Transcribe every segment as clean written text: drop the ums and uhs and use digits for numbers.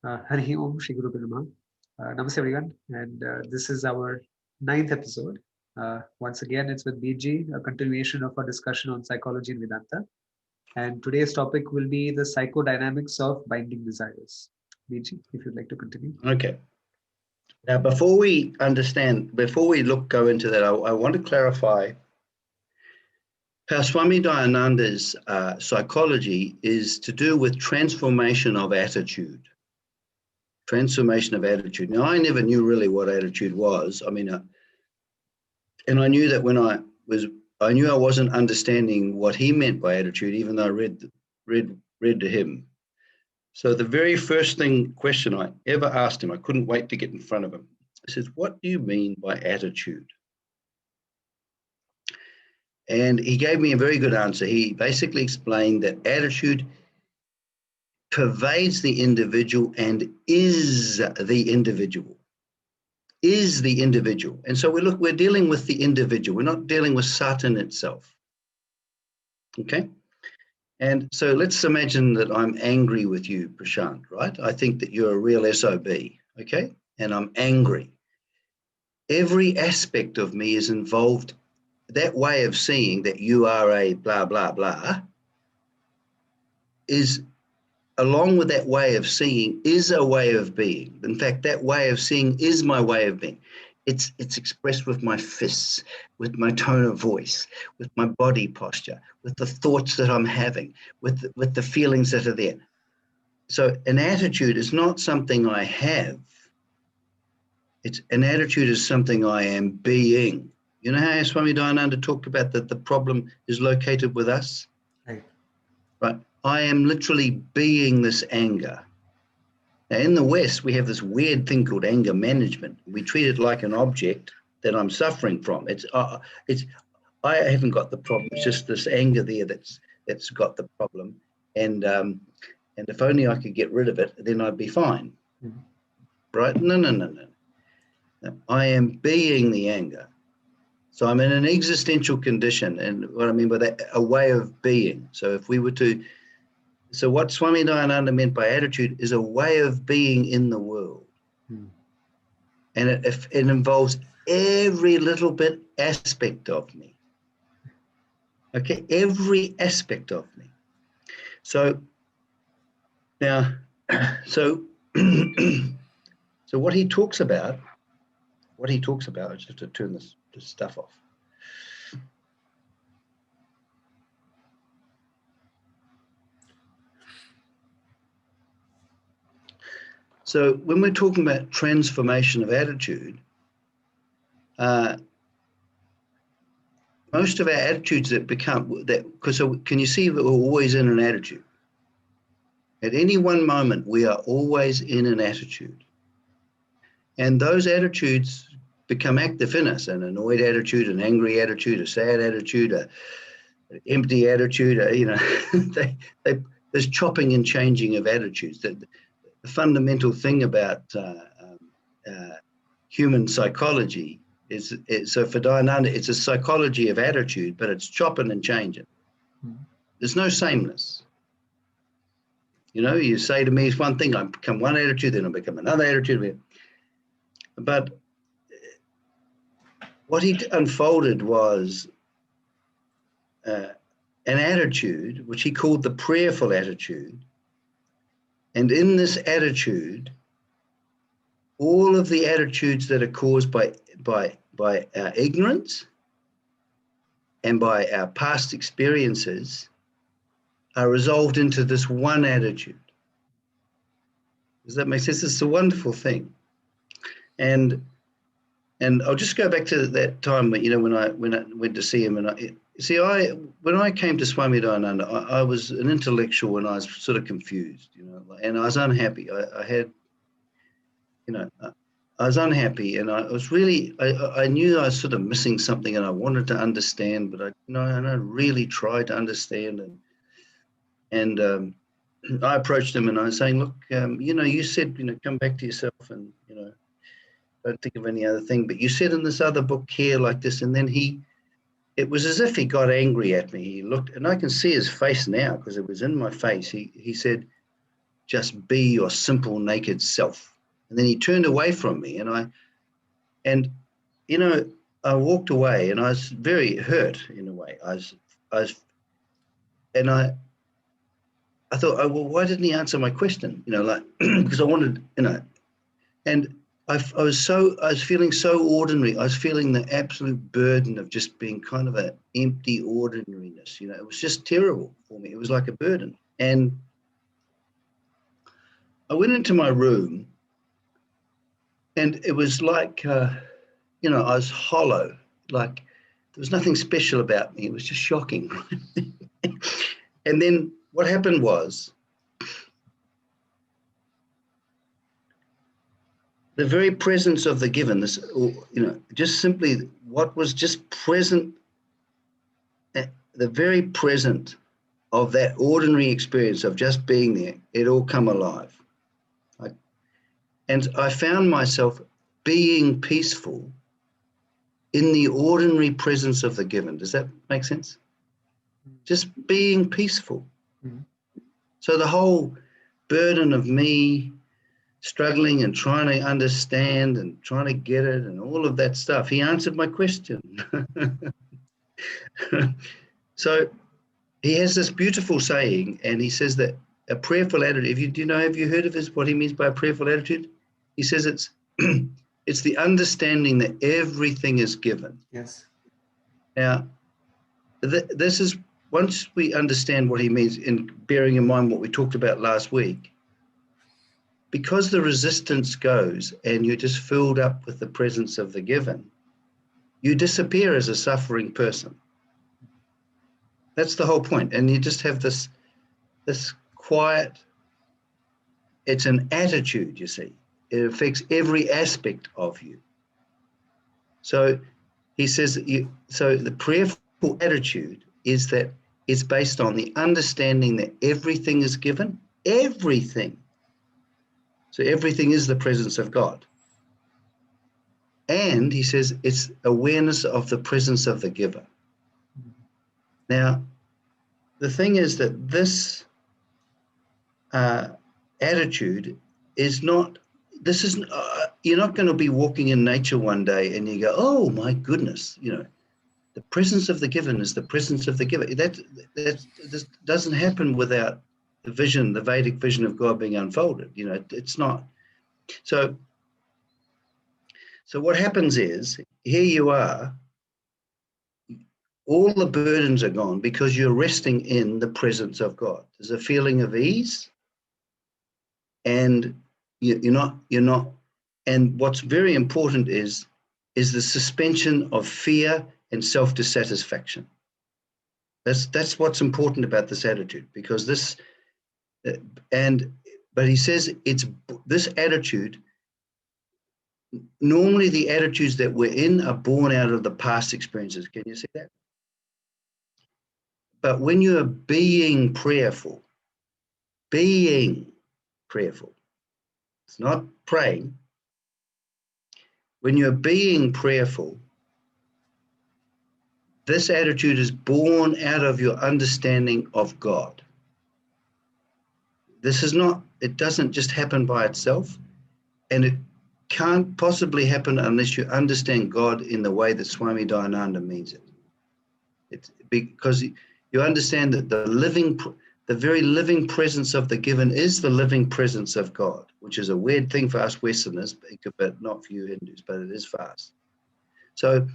Hari Om Shri Guru Namaha. Namaste everyone, and this is our ninth episode. Once again, it's with BG, a continuation of our discussion on psychology and Vedanta. And today's topic will be the psychodynamics of binding desires. BG, if you'd like to continue. Okay. Now, before we go into that, I want to clarify how Swami Dayananda's psychology is to do with transformation of attitude. Transformation of attitude. Now, I never knew really what attitude was. I mean, and I knew that when I knew I wasn't understanding what he meant by attitude, even though I read to him. So the very first question I ever asked him, I couldn't wait to get in front of him. I said, "What do you mean by attitude?" And he gave me a very good answer. He basically explained that attitude pervades the individual and is the individual. Is the individual. And so we're dealing with the individual. We're not dealing with Satan itself. Okay? And so let's imagine that I'm angry with you, Prashant, right? I think that you're a real SOB, okay? And I'm angry. Every aspect of me is involved. That way of seeing that you are a blah, blah, blah is, along with that way of seeing, is a way of being. In fact, that way of seeing is my way of being. It's expressed with my fists, with my tone of voice, with my body posture, with the thoughts that I'm having, with the feelings that are there. So an attitude is not something I have. An attitude is something I am being. You know how Swami Dayananda talked about that the problem is located with us? Right. I am literally being this anger. Now, in the West, we have this weird thing called anger management. We treat it like an object that I'm suffering from. I haven't got the problem. It's just this anger there that's got the problem. And if only I could get rid of it, then I'd be fine. Mm-hmm. Right? No. I am being the anger. So I'm in an existential condition. And what I mean by that, a way of being. So if we were to So what Swami Dayananda meant by attitude is a way of being in the world. And it involves every little bit aspect of me. Okay, every aspect of me. So now, so what he talks about, I just have to turn this stuff off. So when we're talking about transformation of attitude, most of our attitudes can you see that we're always in an attitude? At any one moment, we are always in an attitude. And those attitudes become active in us, an annoyed attitude, an angry attitude, a sad attitude, an empty attitude, there's chopping and changing of attitudes. The fundamental thing about human psychology is so for Dayananda, it's a psychology of attitude, but it's chopping and changing. There's no sameness. You say to me it's one thing, I become one attitude, then I become another attitude. But what he unfolded was an attitude which he called the prayerful attitude. And in this attitude, all of the attitudes that are caused by our ignorance and by our past experiences are resolved into this one attitude. Does that make sense? It's a wonderful thing. And I'll just go back to that time when I went to see him, and when I came to Swami Dayananda, I was an intellectual and I was sort of confused, and I was unhappy. I was unhappy, and I was really, I knew I was sort of missing something, and I wanted to understand, but I really tried to understand, and I approached him and I was saying, look, you said, come back to yourself and, don't think of any other thing, but you said in this other book here like this, and then it was as if he got angry at me. He looked, and I can see his face now because it was in my face. He said, just be your simple naked self. And then he turned away from me, and you know, I walked away, and I was very hurt in a way. I thought, oh, well, why didn't he answer my question? You know, like, because I wanted, you know, and I was feeling so ordinary. I was feeling the absolute burden of just being kind of an empty ordinariness. You know, it was just terrible for me. It was like a burden. And I went into my room, and it was like, you know, I was hollow. Like there was nothing special about me. It was just shocking. And then what happened was, the very presence of the given, this, you know, just simply what was just present, the very present of that ordinary experience of just being there, it all come alive. And I found myself being peaceful in the ordinary presence of the given. Does that make sense? Just being peaceful. Mm-hmm. So the whole burden of me struggling and trying to understand and trying to get it and all of that stuff, he answered my question. So he has this beautiful saying, and he says that a prayerful attitude, have you heard of what he means by a prayerful attitude? He says it's it's the understanding that everything is given. Yes. Now, this is, once we understand what he means, in bearing in mind what we talked about last week, because the resistance goes and you're just filled up with the presence of the given, you disappear as a suffering person. That's the whole point. And you just have this quiet, it's an attitude, you see. It affects every aspect of you. So he says, so the prayerful attitude is that it's based on the understanding that everything is given, everything. So everything is the presence of God. And he says it's awareness of the presence of the giver. Now, the thing is that this attitude is not, you're not going to be walking in nature one day and you go, oh my goodness, you know, the presence of the given is the presence of the giver. That doesn't happen without the vision, the Vedic vision of God being unfolded. You know, it's not. So what happens is, here you are, all the burdens are gone because you're resting in the presence of God. There's a feeling of ease, and you're not. And what's very important is the suspension of fear and self-dissatisfaction. That's what's important about this attitude, because but he says it's this attitude. Normally the attitudes that we're in are born out of the past experiences. Can you see that? But when you are being prayerful, it's not praying. When you're being prayerful, this attitude is born out of your understanding of God. It doesn't just happen by itself, and it can't possibly happen unless you understand God in the way that Swami Dayananda means it. It's because you understand that the very living presence of the given is the living presence of God, which is a weird thing for us Westerners, but not for you Hindus, but it is for us. So,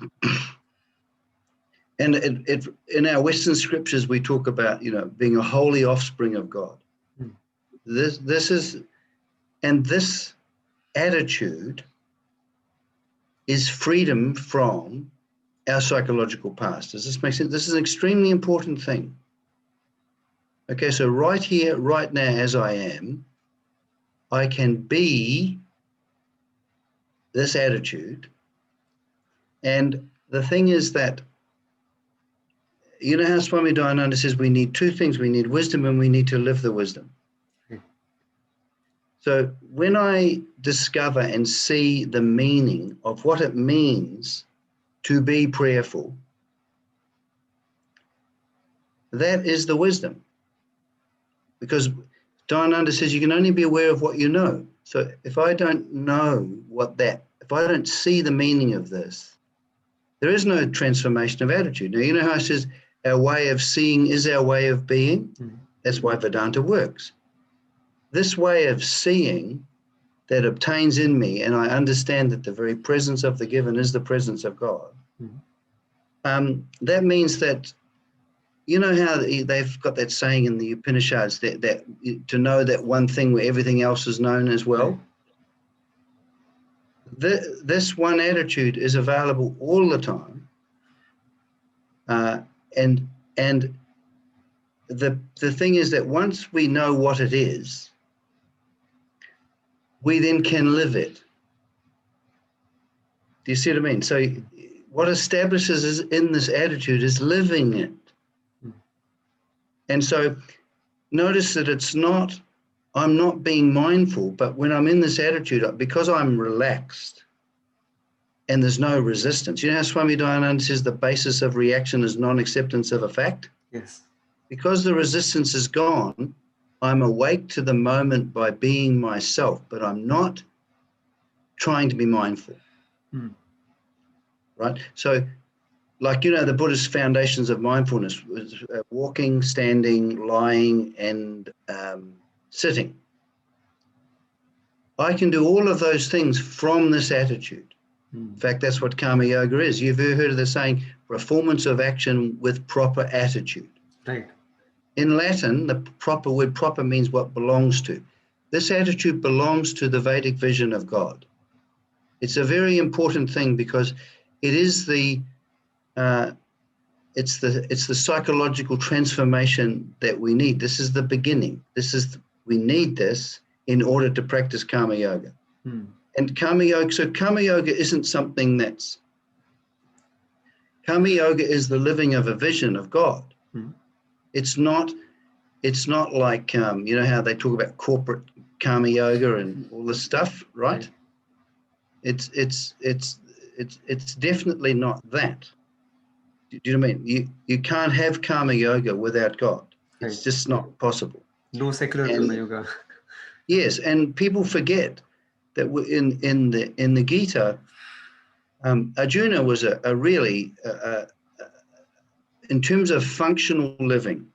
and in our Western scriptures, we talk about, you know, being a holy offspring of God. This attitude is freedom from our psychological past. Does this make sense? This is an extremely important thing. Okay, so right here, right now, as I am, I can be this attitude. And the thing is that, you know how Swami Dayananda says we need two things. We need wisdom and we need to live the wisdom. So when I discover and see the meaning of what it means to be prayerful, that is the wisdom. Because Dayananda says you can only be aware of what you know. So if I don't know if I don't see the meaning of this, there is no transformation of attitude. Now, you know how it says our way of seeing is our way of being? That's why Vedanta works. This way of seeing that obtains in me, and I understand that the very presence of the given is the presence of God, that means that, you know how they've got that saying in the Upanishads that to know that one thing where everything else is known as well? This one attitude is available all the time. And the thing is that once we know what it is, we then can live it. Do you see what I mean? So what establishes is in this attitude is living it. And so notice that I'm not being mindful, but when I'm in this attitude, because I'm relaxed and there's no resistance. You know how Swami Dayananda says the basis of reaction is non-acceptance of a fact? Yes. Because the resistance is gone, I'm awake to the moment by being myself, but I'm not trying to be mindful. Right? So, like, you know, the Buddhist foundations of mindfulness was walking, standing, lying, and sitting. I can do all of those things from this attitude. In fact, that's what karma yoga is. You've ever heard of the saying, performance of action with proper attitude. Right. In Latin, the proper word proper means what belongs to. This attitude belongs to the Vedic vision of God. It's a very important thing because it is it's the psychological transformation that we need. This is the beginning. We need this in order to practice karma yoga. And karma yoga isn't something karma yoga is the living of a vision of God. It's not like, you know how they talk about corporate karma yoga and all this stuff, right? It's definitely not that. Do you know what I mean? You can't have karma yoga without God. It's just not possible. No secular karma yoga. Yes, and people forget that in the Gita, Arjuna was a really, in terms of functional living,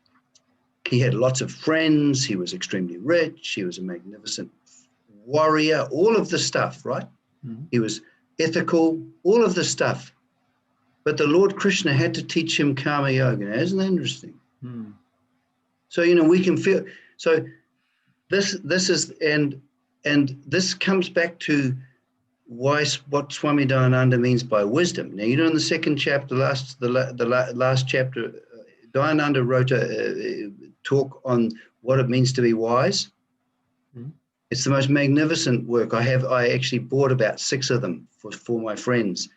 he had lots of friends, he was extremely rich, he was a magnificent warrior, all of the stuff, right? He was ethical, all of the stuff. But the Lord Krishna had to teach him karma yoga. Now, isn't that interesting? So, you know, we can feel, so this is, and this comes back to what Swami Dayananda means by wisdom. Now, you know, in the second chapter, the last chapter, Dayananda wrote a talk on what it means to be wise. It's the most magnificent work. I actually bought about 6 of them for my friends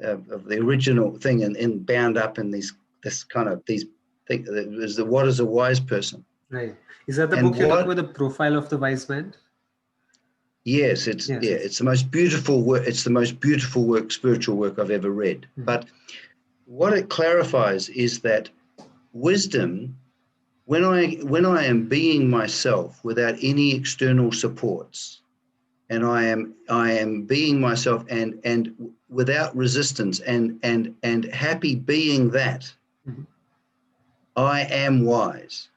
of the original thing and bound up in these things. Is what is a wise person? Right. Is that the book you're talking about, the profile of the wise man? Yes, it's the most beautiful work. It's the most beautiful work, spiritual work I've ever read. But what it clarifies is that wisdom, when I am being myself without any external supports, and I am being myself and without resistance and happy being that, I am wise.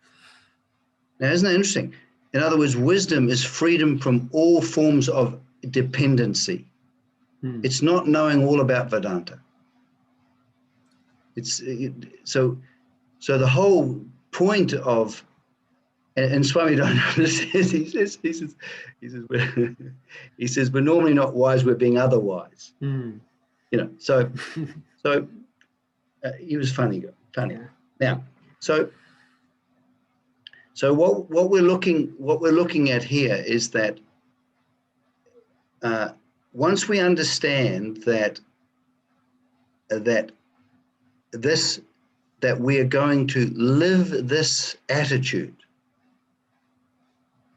Now, isn't that interesting? In other words, wisdom is freedom from all forms of dependency. It's not knowing all about Vedanta. So the whole point of, and Swami Dayananda says we're normally not wise, we're being otherwise. You know, so he was funny. Now, so what we're looking at here is that once we understand that we are going to live this attitude.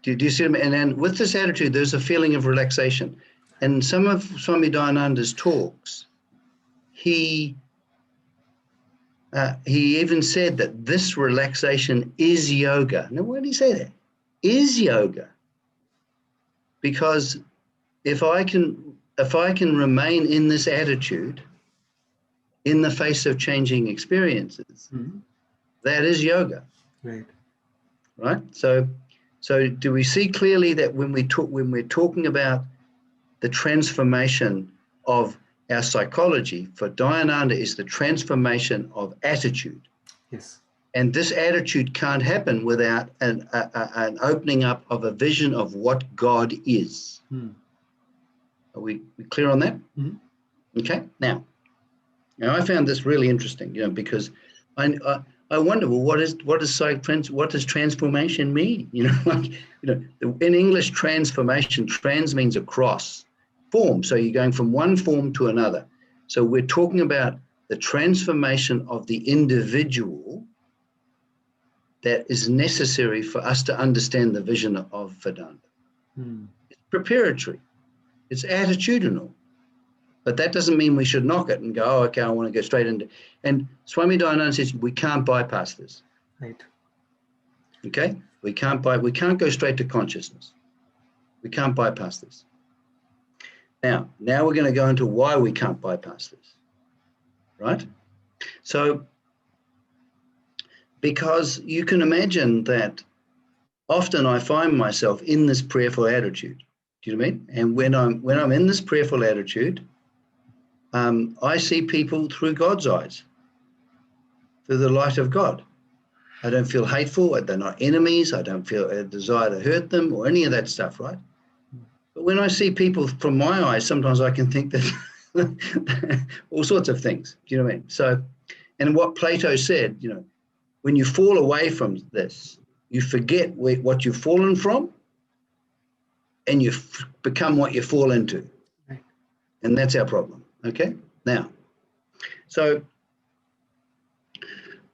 Do you see what I mean? And with this attitude, there's a feeling of relaxation. And some of Swami Dayananda's talks, he even said that this relaxation is yoga. Now, why did he say that? is yoga, because if I can remain in this attitude in the face of changing experiences, that is yoga. Right. So do we see clearly that when we're talking about the transformation of our psychology, for Dayananda is the transformation of attitude. Yes. And this attitude can't happen without an opening up of a vision of what God is. Are we clear on that? Okay. Now I found this really interesting, because I wonder, well, what does transformation mean? In English, transformation, trans means across, form. So you're going from one form to another. So we're talking about the transformation of the individual that is necessary for us to understand the vision of Vedanta. It's preparatory, it's attitudinal. But that doesn't mean we should knock it and go, oh, okay, I want to go straight into. And Swami Dayananda says we can't bypass this. Right. Okay, we can't go straight to consciousness. We can't bypass this. Now we're going to go into why we can't bypass this. Right. So, because you can imagine that often I find myself in this prayerful attitude. Do you know what I mean? And when I'm in this prayerful attitude, I see people through God's eyes, through the light of God. I don't feel hateful. They're not enemies. I don't feel a desire to hurt them or any of that stuff, right? But when I see people from my eyes, sometimes I can think that all sorts of things. Do you know what I mean? So, and what Plato said, when you fall away from this, you forget what you've fallen from, and you become what you fall into. Right. And that's our problem. Okay. Now, so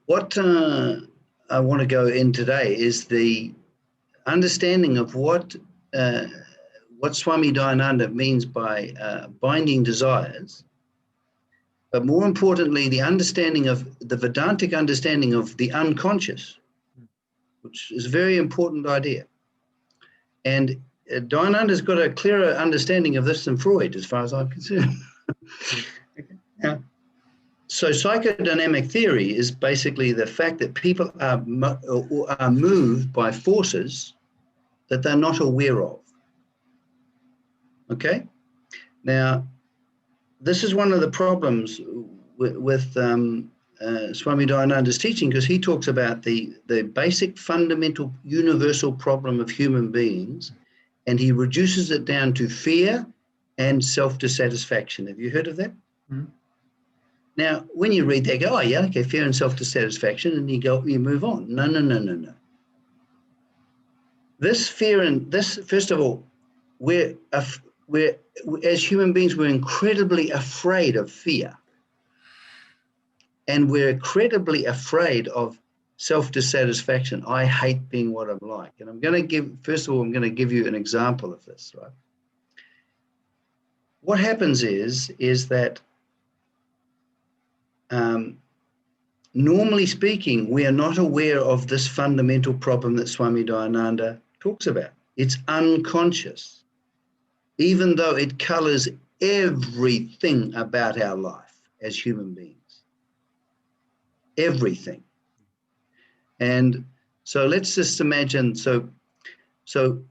what I want to go in today is the understanding of what Swami Dayananda means by binding desires, but more importantly, the understanding of the Vedantic understanding of the unconscious, which is a very important idea. And Dayananda's got a clearer understanding of this than Freud, as far as I'm concerned. Now, so psychodynamic theory is basically the fact that people are moved by forces that they're not aware of. Okay? Now, this is one of the problems with Swami Dayananda's teaching, because he talks about the basic fundamental universal problem of human beings, and he reduces it down to fear and self-dissatisfaction. Have you heard of that? Now, when you read that, go, oh yeah, okay, fear and self-dissatisfaction, and you move on. No. This fear and this, first of all, we're as human beings, we're incredibly afraid of fear, and we're incredibly afraid of self-dissatisfaction. I hate being what I'm like, and I'm going to give you an example of this. Right? What happens is that normally speaking, we are not aware of this fundamental problem that Swami Dayananda talks about. It's unconscious, even though it colors everything about our life as human beings. Everything. And so let's just imagine, so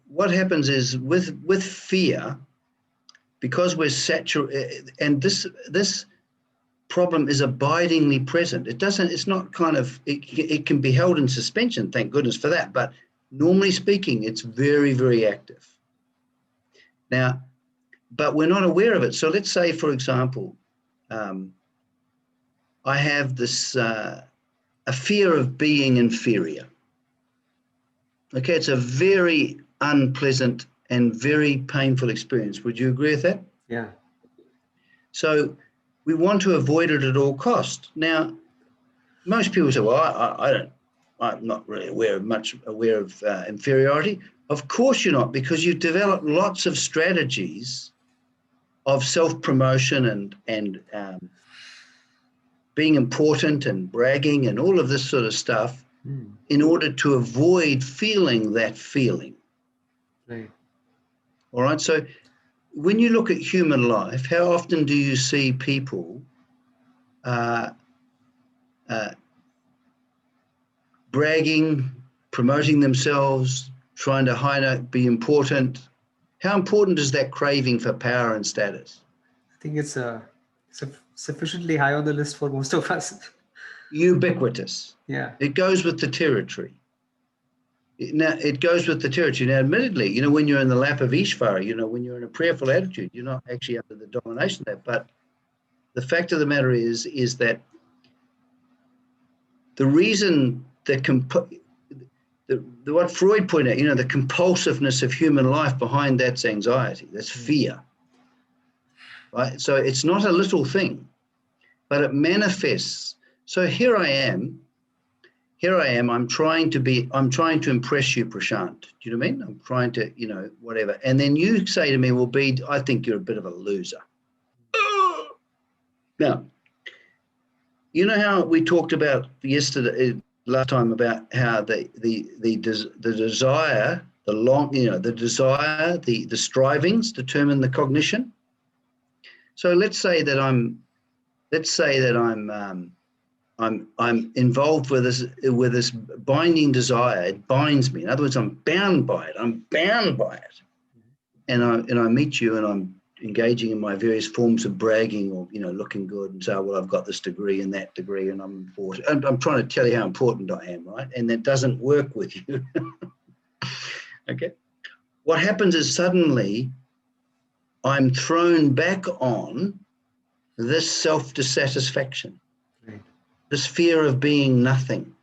what happens is with fear, because we're saturated, and this problem is abidingly present. It's not kind of, it can be held in suspension, thank goodness for that, but normally speaking, it's very, very active. Now, but we're not aware of it. So let's say, for example, I have this, a fear of being inferior. Okay, it's a very unpleasant and very painful experience. Would you agree with that? Yeah. So we want to avoid it at all costs. Now, most people say, well, I'm not really aware of inferiority. Of course you're not, because you've developed lots of strategies of self-promotion and being important and bragging and all of this sort of stuff in order to avoid feeling that feeling. Right. All right. So when you look at human life, how often do you see people bragging, promoting themselves, trying to hide, be important? How important is that craving for power and status? I think it's sufficiently high on the list for most of us. Ubiquitous. Yeah. It goes with the territory. It goes with the territory. Now, admittedly, when you're in the lap of Ishvara, when you're in a prayerful attitude, you're not actually under the domination of that. But the fact of the matter is that the reason what Freud pointed out, the compulsiveness of human life behind that's anxiety, that's fear. Right? So it's not a little thing, but it manifests. So here I am, I'm trying to impress you, Prashant. Do you know what I mean? I'm trying to, whatever. And then you say to me, well, Bede, I think you're a bit of a loser. Now, you know how we talked about last time about how the desire, the strivings determine the cognition. So let's say that I'm involved with this binding desire. It binds me. In other words, I'm bound by it. And I meet you, and I'm engaging in my various forms of bragging, or looking good, and say, well, I've got this degree and that degree, and I'm important. I'm trying to tell you how important I am, right? And that doesn't work with you. Okay. What happens is suddenly I'm thrown back on this self-dissatisfaction. Right. This fear of being nothing.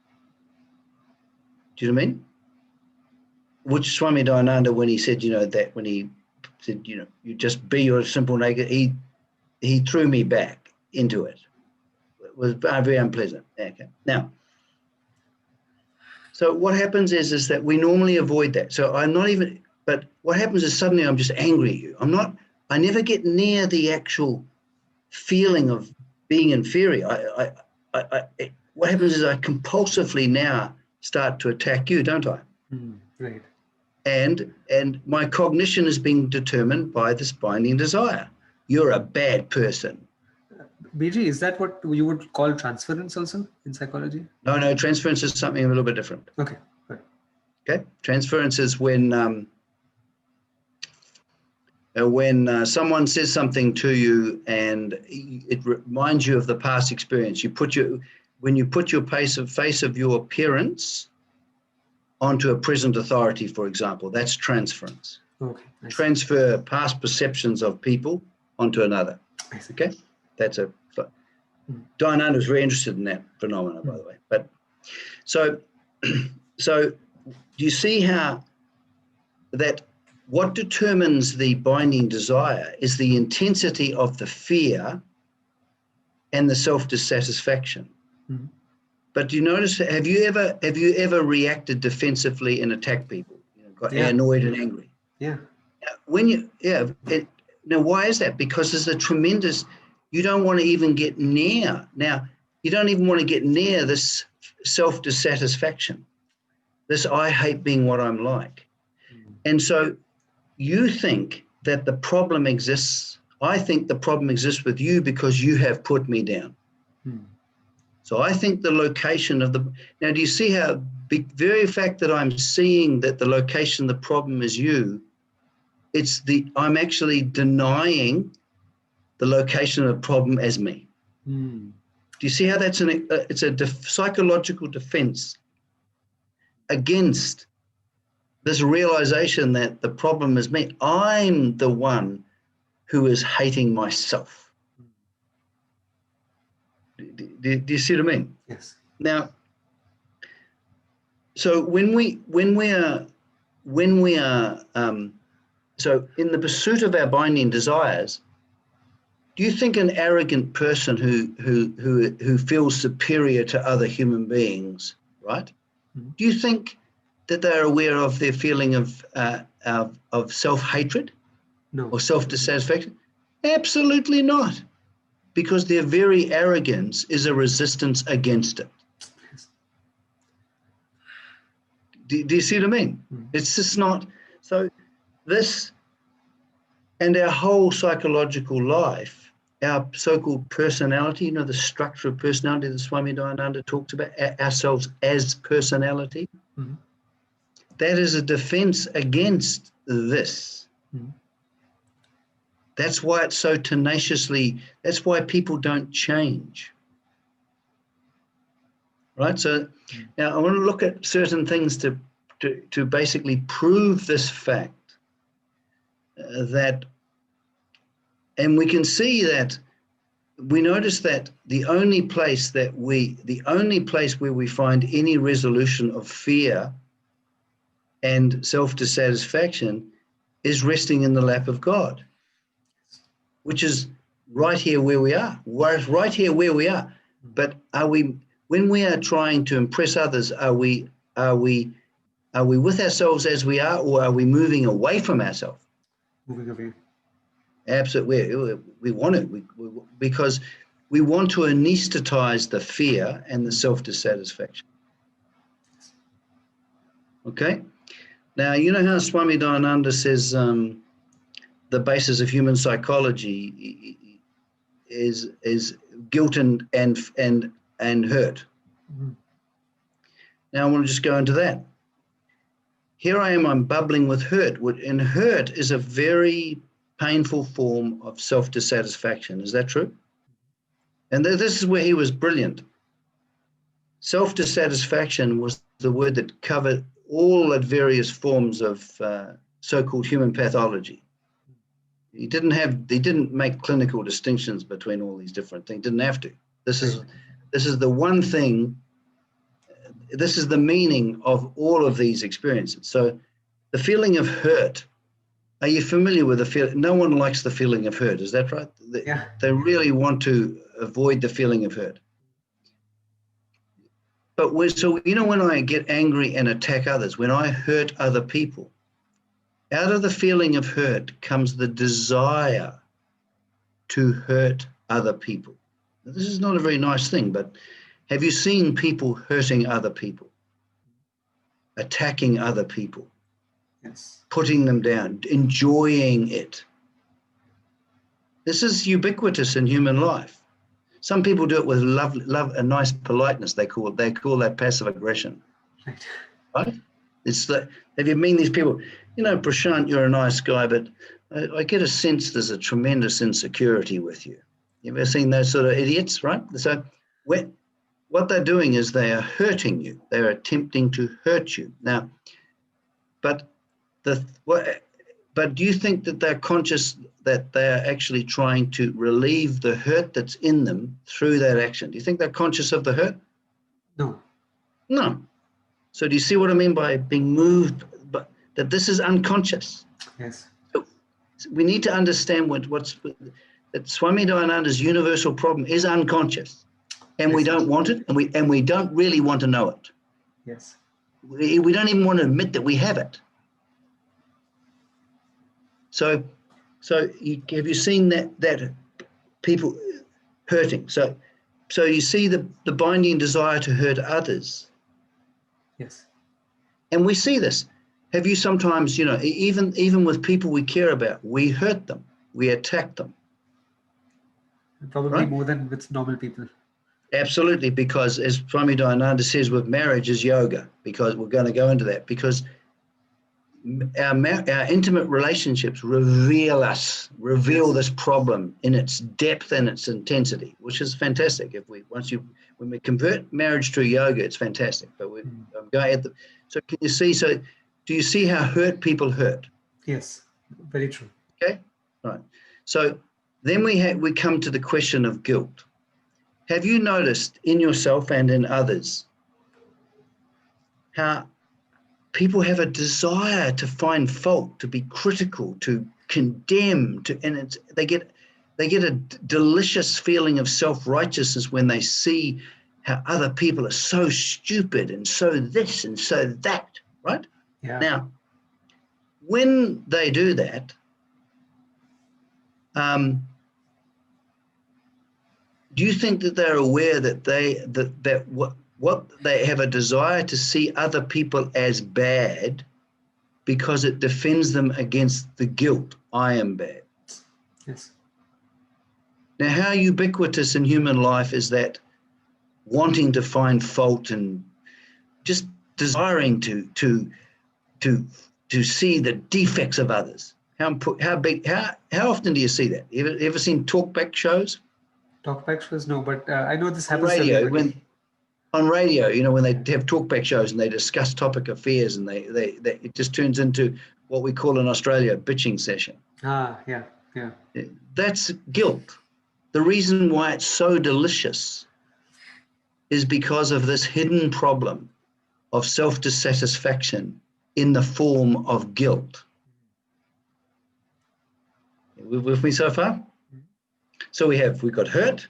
Do you know what I mean? Which Swami Dayananda, when he said, that when he said, you just be your simple naked, he threw me back into it. It was very unpleasant. Okay. Now, so what happens is that we normally avoid that. So but what happens is suddenly I'm just angry at you. I never get near the actual feeling of being inferior. What happens is I compulsively now start to attack you, don't I? Right. And my cognition is being determined by this binding desire. You're a bad person. BG, is that what you would call transference also in psychology? No, transference is something a little bit different. Okay. Right. Okay, transference is when someone says something to you and it reminds you of the past experience. When you put your face of your parents onto a present authority, for example, that's transference. Okay. Transfer past perceptions of people onto another. Okay, that's Dayananda was very interested in that phenomena, by the way. But so do you see how that what determines the binding desire is the intensity of the fear and the self-dissatisfaction? Mm-hmm. But do you notice, have you ever reacted defensively and attacked people? Got annoyed and angry? Yeah. Now, why is that? Because there's a tremendous, you don't want to even get near. Now, you don't even want to get near this self-dissatisfaction, this I hate being what I'm like. And so you think that the problem exists. I think the problem exists with you because you have put me down. So I think the location of now do you see how the very fact that I'm seeing that the location of the problem is you, I'm actually denying the location of the problem as me. Do you see how that's it's a psychological defense against this realization that the problem is me. I'm the one who is hating myself. Do you see what I mean? Yes. Now, so when we are so in the pursuit of our binding desires, do you think an arrogant person who feels superior to other human beings, right? Mm-hmm. Do you think that they're aware of their feeling of self-hatred? No. Or self-dissatisfaction? Absolutely not, because their very arrogance is a resistance against it. Do you see what I mean? It's just not. So this and our whole psychological life, our so-called personality, the structure of personality that Swami Dayananda talks about, ourselves as personality, that is a defense against this. That's why it's so tenaciously, that's why people don't change. Right? So now I want to look at certain things to basically prove this fact that, and we can see that, we notice that the only place where we find any resolution of fear and self-dissatisfaction is resting in the lap of God, which is right here where we are, right here where we are. But when we are trying to impress others, are we with ourselves as we are, or are we moving away from ourselves? Moving away. Absolutely, we want it because we want to anesthetize the fear and the self-dissatisfaction. Okay, now you know how Swami Dayananda says the basis of human psychology is guilt and hurt. Now I want to just go into that. Here I am, I'm bubbling with hurt, and hurt is a very painful form of self-dissatisfaction. Is that true? And this is where he was brilliant. Self-dissatisfaction was the word that covered all the various forms of so-called human pathology. He didn't make clinical distinctions between all these different things. Didn't have to. This is the one thing. This is the meaning of all of these experiences. So the feeling of hurt, are you familiar with the feeling? No one likes the feeling of hurt, is that right? Yeah. They really want to avoid the feeling of hurt. But when I get angry and attack others, when I hurt other people, out of the feeling of hurt comes the desire to hurt other people. Now, this is not a very nice thing, but have you seen people hurting other people, attacking other people, yes, putting them down, enjoying it? This is ubiquitous in human life. Some people do it with love, a nice politeness. They call that passive aggression, right? It's have you met these people? Prashant, you're a nice guy, but I get a sense there's a tremendous insecurity with you. You ever seen those sort of idiots, right? So what they're doing is they are hurting you. They're attempting to hurt you. Now, but do you think that they're conscious that they're actually trying to relieve the hurt that's in them through that action? Do you think they're conscious of the hurt? No. No. So do you see what I mean by being moved, but that this is unconscious? Yes. So we need to understand that Swami Dayananda's universal problem is unconscious, and we don't want it, and we don't really want to know it. Yes. We don't even want to admit that we have it. So have you seen that people hurting? So you see the binding desire to hurt others. Yes. And we see this. Have you sometimes, even with people we care about, we hurt them, we attack them? Probably right? More than with normal people. Absolutely, because as Swami Dayananda says, with marriage is yoga, because we're going to go into that, because our intimate relationships reveal this problem in its depth and its intensity, which is fantastic. When we convert marriage to yoga, it's fantastic. But so can you see? So do you see how hurt people hurt? Yes, very true. Okay, right. So then we come to the question of guilt. Have you noticed in yourself and in others how people have a desire to find fault, to be critical, to condemn, they get a delicious feeling of self-righteousness when they see how other people are so stupid and so this and so that, right? Yeah. Now, when they do that, do you think that they're aware that they have a desire to see other people as bad because it defends them against the guilt. I am bad. Yes. Now, how ubiquitous in human life is that wanting to find fault and just desiring to see the defects of others? How often do you see that? Ever seen talkback shows? Talkback shows, no, but I know this On happens to radio, everybody. on radio, when they have talkback shows and they discuss topic affairs, and they it just turns into what we call in Australia a bitching session. Yeah. That's guilt. The reason why it's so delicious is because of this hidden problem of self-dissatisfaction in the form of guilt. With me so far? So we've got hurt,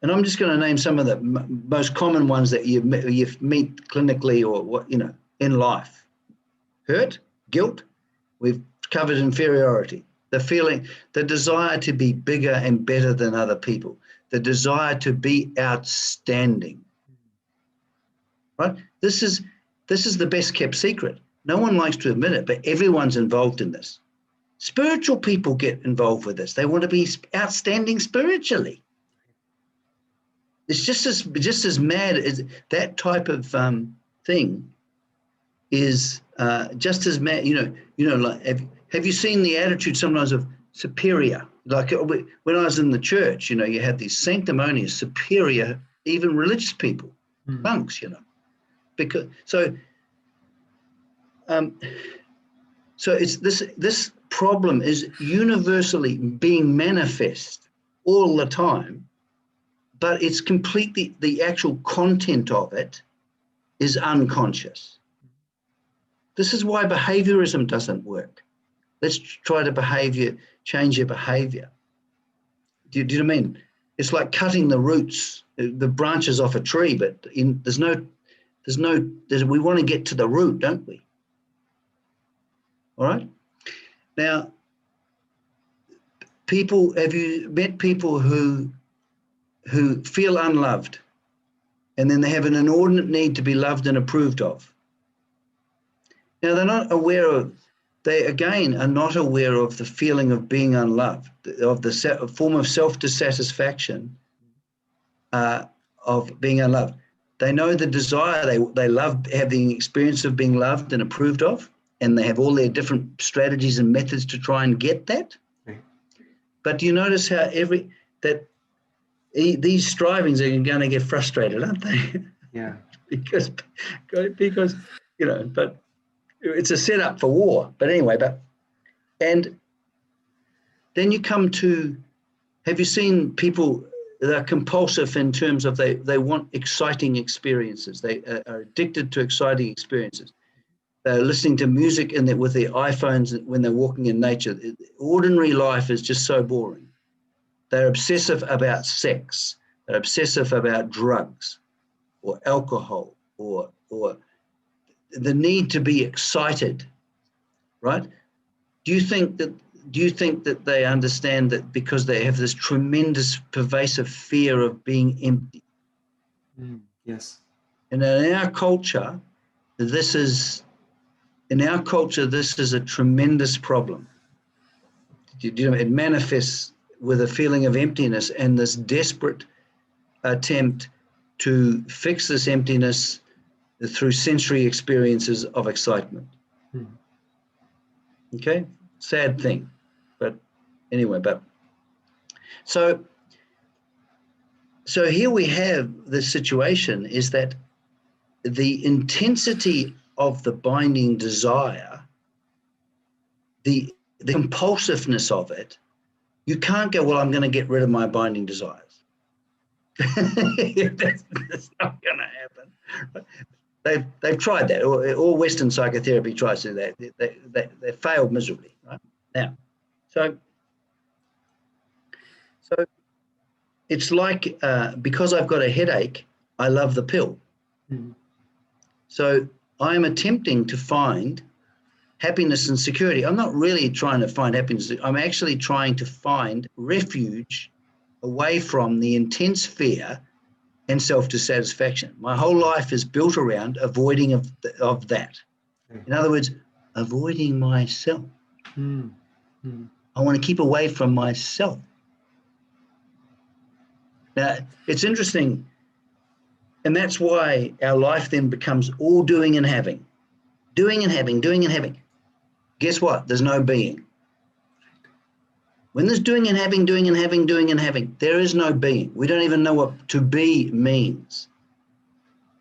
and I'm just going to name some of the most common ones that you meet clinically or what in life. Hurt, guilt. We've covered inferiority, the feeling, the desire to be bigger and better than other people, the desire to be outstanding. Right? This is the best kept secret. No one likes to admit it, but everyone's involved in this. Spiritual people get involved with this. They want to be outstanding spiritually. It's just as mad as that type of thing is just as mad. Like have you seen the attitude sometimes of superior? Like when I was in the church, you had these sanctimonious, superior, even religious people, monks, because so it's this problem is universally being manifest all the time, but it's completely, the actual content of it is unconscious. This is why behaviorism doesn't work. Let's try to change your behavior. Do you know what I mean? It's like cutting the roots, the branches off a tree, but we want to get to the root, don't we? All right. Now, have you met people who feel unloved, and then they have an inordinate need to be loved and approved of? Now, they're not aware of, they again are not aware of the feeling of being unloved, of the form of self-dissatisfaction of being unloved. They know the desire, they love having the experience of being loved and approved of, and they have all their different strategies and methods to try and get that. Right. But do you notice how these strivings are going to get frustrated, aren't they? Yeah. because but it's a setup for war. But anyway, and then you come to, have you seen people that are compulsive in terms of they want exciting experiences? They are addicted to exciting experiences. They're listening to music with their iPhones when they're walking in nature. Ordinary life is just so boring. They're obsessive about sex. They're obsessive about drugs or alcohol or the need to be excited, right? Do you think that they understand that because they have this tremendous pervasive fear of being empty? Yes. And in our culture, this is a tremendous problem. It manifests with a feeling of emptiness and this desperate attempt to fix this emptiness through sensory experiences of excitement. Okay, sad thing, but anyway, so here we have the situation is that the intensity of the binding desire, the compulsiveness of it, you can't go, well, I'm going to get rid of my binding desires. That's not going to happen. They've tried that. All Western psychotherapy tries to do that. They failed miserably. Right now, so it's like because I've got a headache, I love the pill. So I'm attempting to find happiness and security. I'm not really trying to find happiness. I'm actually trying to find refuge away from the intense fear and self-dissatisfaction. My whole life is built around avoiding of that. In other words, avoiding myself. I want to keep away from myself. Now, it's interesting, and that's why our life then becomes all doing and having. Doing and having, doing and having. Guess what? There's no being. When there's doing and having, doing and having, doing and having, there is no being. We don't even know what to be means.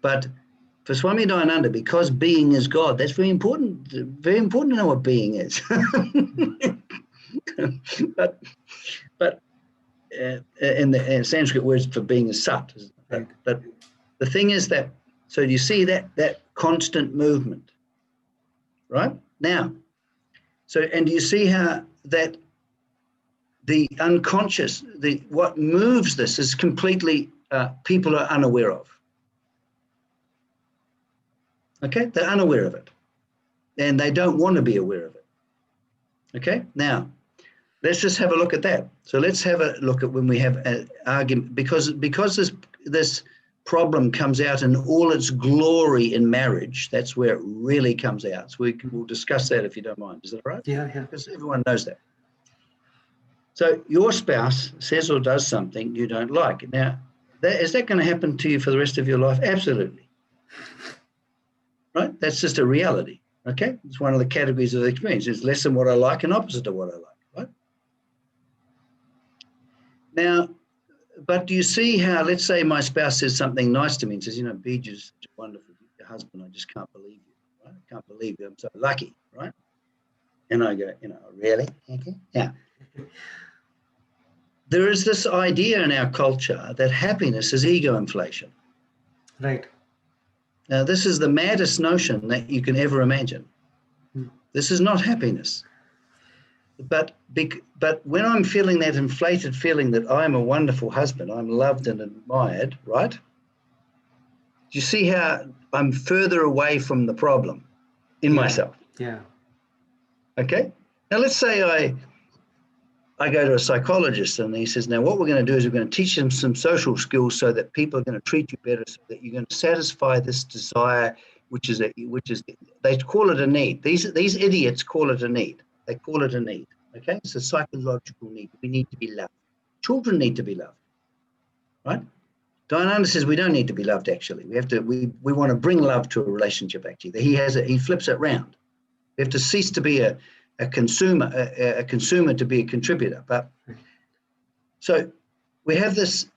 But for Swami Dayananda, because being is God, that's very important to know what being is. but in the Sanskrit words for being is sat. But the thing is that, so you see that constant movement, right? Now, and you see how that the unconscious, what moves this is completely people are unaware of. Okay, they're unaware of it, and they don't want to be aware of it. Okay, now let's just have a look at that. So let's have a look at when we have an argument, because this problem comes out in all its glory in marriage. That's where it really comes out. So we'll discuss that if you don't mind. Is that all right? Yeah. Because everyone knows that. So your spouse says or does something you don't like. Now, is that going to happen to you for the rest of your life? Absolutely. Right? That's just a reality. Okay? It's one of the categories of the experience. It's less than what I like and opposite of what I like. Right? Now, but do you see how, let's say my spouse says something nice to me and says, you know, Biju's such a wonderful husband. I just can't believe you. Right? I can't believe you. I'm so lucky. Right? And I go, you know, really? Okay. Yeah. There is this idea in our culture that happiness is ego inflation. Right. Now, this is the maddest notion that you can ever imagine. This is not happiness. But when I'm feeling that inflated feeling that I'm a wonderful husband, I'm loved and admired, right? Do you see how I'm further away from the problem in myself? Yeah. Okay. Now, let's say I go to a psychologist and he says, now what we're going to do is we're going to teach them some social skills so that people are going to treat you better, so that you're going to satisfy this desire, which is they call it a need. These idiots call it a need. They call it a need. Okay, it's a psychological need. We need to be loved. Children need to be loved, right? Dayananda says we don't need to be loved. Actually, we want to bring love to a relationship. Actually, he flips it round. We have to cease to be a consumer to be a contributor. But so we have this.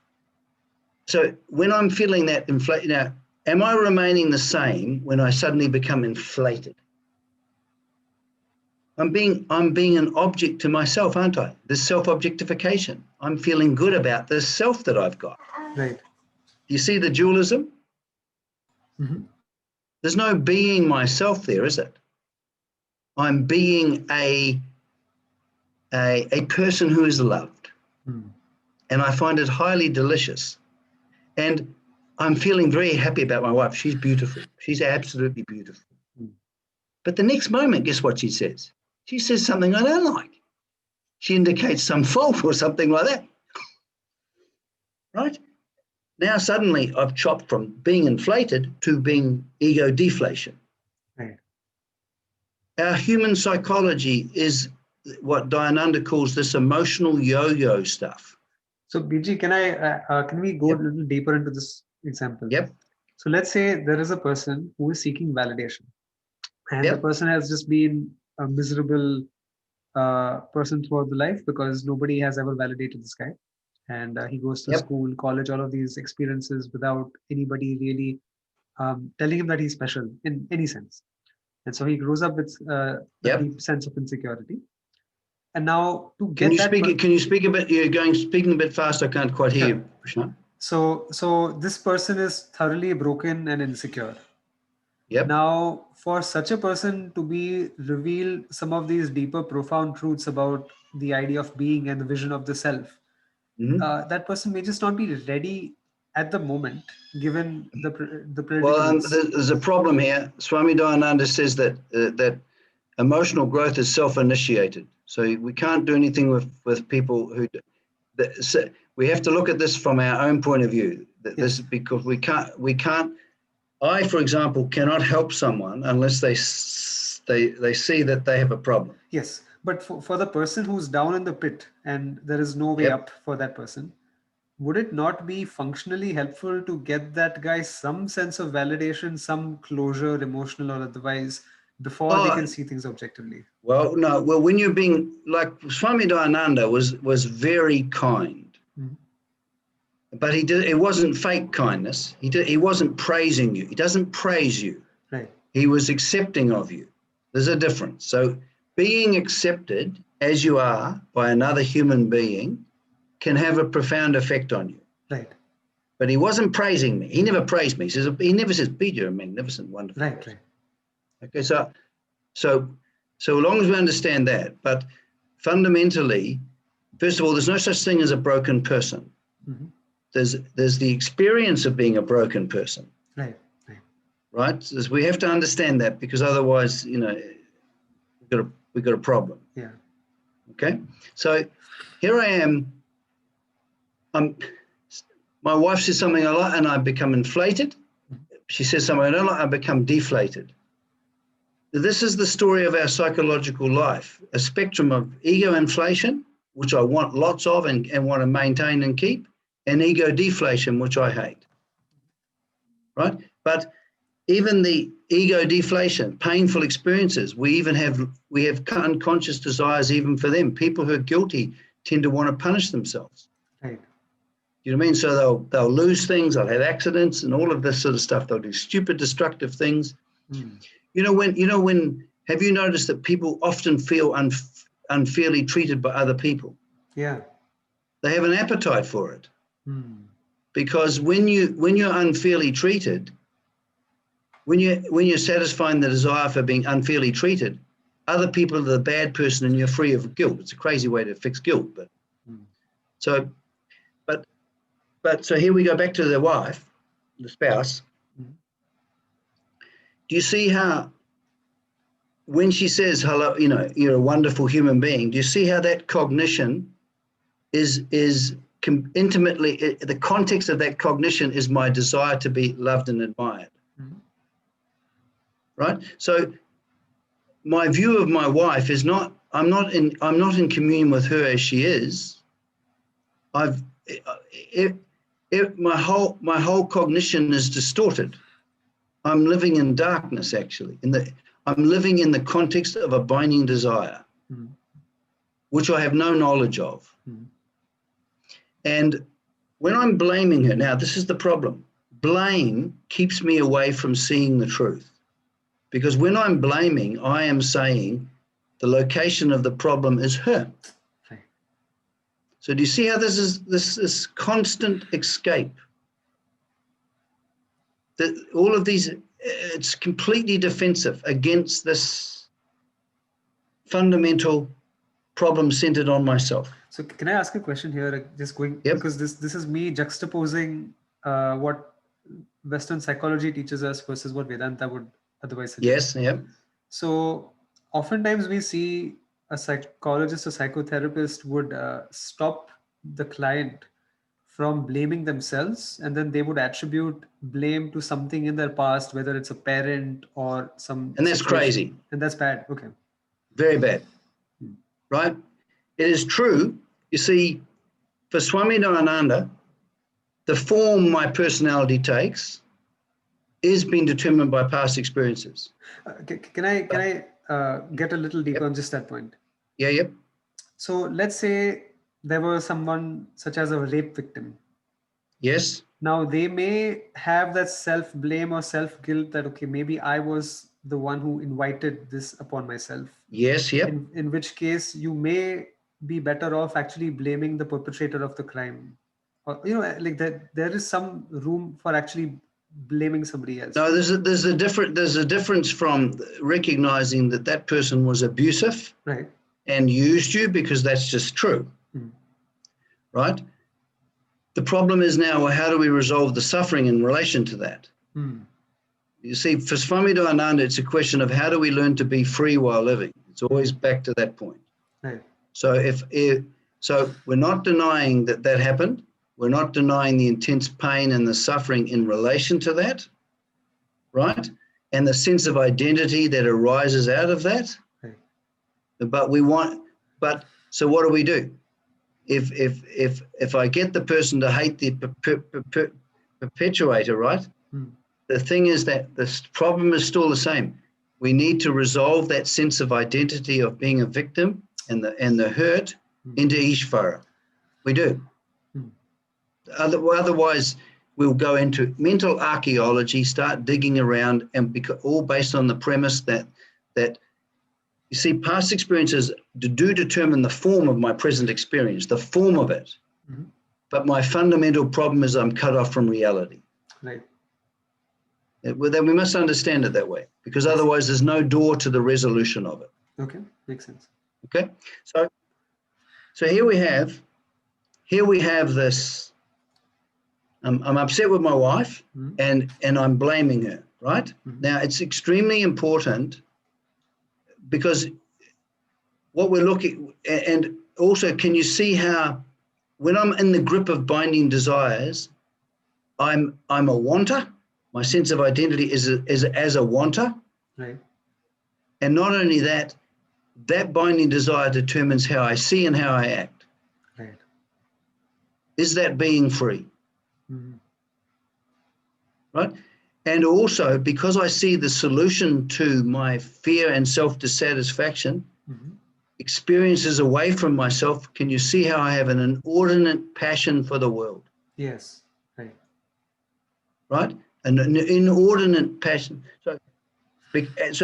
So when I'm feeling that inflation, now, am I remaining the same when I suddenly become inflated? I'm being an object to myself, aren't I? This self-objectification. I'm feeling good about this self that I've got. Right. You see the dualism? Mm-hmm. There's no being myself there, is it? I'm being a person who is loved. And I find it highly delicious. And I'm feeling very happy about my wife. She's beautiful. She's absolutely beautiful. But the next moment, guess what she says? She says something I don't like. She indicates some fault or something like that. Right? Now suddenly I've chopped from being inflated to being ego deflation. Right. Our human psychology is what Dayananda calls this emotional yo-yo stuff. So BG, can we go a little deeper into this example? Yep. So let's say there is a person who is seeking validation, and the person has just been a miserable person throughout the life because nobody has ever validated this guy, and he goes to school, college, all of these experiences without anybody really telling him that he's special in any sense. And so he grows up with a deep sense of insecurity. And now to get can you speak a bit? You're speaking a bit fast. I can't quite hear you, Prashant. So this person is thoroughly broken and insecure. Yep. Now, for such a person to reveal some of these deeper, profound truths about the idea of being and the vision of the self, that person may just not be ready at the moment, given the predicaments. Well, there's a problem here. Swami Dayananda says that emotional growth is self-initiated. So we can't do anything with people who. So we have to look at this from our own point of view. This is because we can't. I, for example, cannot help someone unless they see that they have a problem. Yes, but for the person who's down in the pit and there is no way up for that person, would it not be functionally helpful to get that guy some sense of validation, some closure, emotional or otherwise, before they can see things objectively? Well, no. Well, when you're being like Swami Dayananda was very kind, but it wasn't fake kindness. He wasn't praising you. He doesn't praise you. Right. He was accepting of you. There's a difference. So being accepted as you are by another human being can have a profound effect on you. Right. But he wasn't praising me. He never praised me. He never says, "Pete, you're a magnificent, wonderful." Right. Right. Okay. So long as we understand that, but fundamentally, first of all, there's no such thing as a broken person. There's the experience of being a broken person. Right. Right. So we have to understand that, because otherwise, we've got a problem. Yeah. Okay. So here I am. My wife says something I like and I become inflated. She says something I don't like, I become deflated. This is the story of our psychological life, a spectrum of ego inflation, which I want lots of and want to maintain and keep, and ego deflation, which I hate. Right? But even the ego deflation, painful experiences, we have unconscious desires even for them. People who are guilty tend to want to punish themselves. Right. You know what I mean? So they'll lose things, they'll have accidents and all of this sort of stuff. They'll do stupid, destructive things. When have you noticed that people often feel unfairly treated by other people? Yeah. They have an appetite for it. Because when you're unfairly treated, when you're satisfying the desire for being unfairly treated, other people are the bad person and you're free of guilt. It's a crazy way to fix guilt, but so here we go back to the wife, the spouse. Do you see how when she says hello, you're a wonderful human being, do you see how that cognition is intimately, the context of that cognition is my desire to be loved and admired. Right? So my view of my wife is not, I'm not in communion with her as she is. My whole cognition is distorted. I'm living in darkness, actually. I'm living in the context of a binding desire, which I have no knowledge of. And when I'm blaming her, now this is the problem. Blame keeps me away from seeing the truth. Because when I'm blaming, I am saying the location of the problem is her. Okay. So do you see how this is this constant escape? That all of these, it's completely defensive against this fundamental problem centered on myself. So can I ask a question here? Just going, because this is me juxtaposing what Western psychology teaches us versus what Vedanta would otherwise suggest. Yes, yeah. So oftentimes we see a psychologist or psychotherapist would stop the client from blaming themselves, and then they would attribute blame to something in their past, whether it's a parent or some. And that's situation. crazy. And that's bad. Okay. Very bad. Right? It is true. You see, for Swami Dayananda, the form my personality takes is being determined by past experiences. Can I get a little deeper on just that point? Yeah, yep. So let's say there was someone such as a rape victim. Yes. Now they may have that self-blame or self-guilt that, okay, maybe I was the one who invited this upon myself. Yes, yep. In which case you may be better off actually blaming the perpetrator of the crime. Or, like that there is some room for actually blaming somebody else. No, there's a difference from recognizing that person was abusive, right, and used you, because that's just true. Right? The problem is now, well, how do we resolve the suffering in relation to that? You see, for Swami Dayananda, it's a question of how do we learn to be free while living? It's always back to that point. Right. So so we're not denying that happened. We're not denying the intense pain and the suffering in relation to that, right? And the sense of identity that arises out of that. Right. So what do? If I get the person to hate the perpetuator, right? The thing is that the problem is still the same. We need to resolve that sense of identity of being a victim and the hurt into Ishvara. We do. Otherwise, we'll go into mental archaeology, start digging around, and all based on the premise that you see, past experiences do determine the form of my present experience, the form of it. But my fundamental problem is I'm cut off from reality. Right. Then we must understand it that way, because otherwise there's no door to the resolution of it. Okay, makes sense. Okay, so here we have this. I'm upset with my wife, and I'm blaming her. Right now, it's extremely important, because what we're looking, and also, can you see how when I'm in the grip of binding desires, I'm a wanter. My sense of identity is as a wanter. Right. And not only that, that binding desire determines how I see and how I act. Right. Is that being free? Right? And also, because I see the solution to my fear and self-dissatisfaction, experiences away from myself, can you see how I have an inordinate passion for the world? Yes. Right. Right? An inordinate passion. So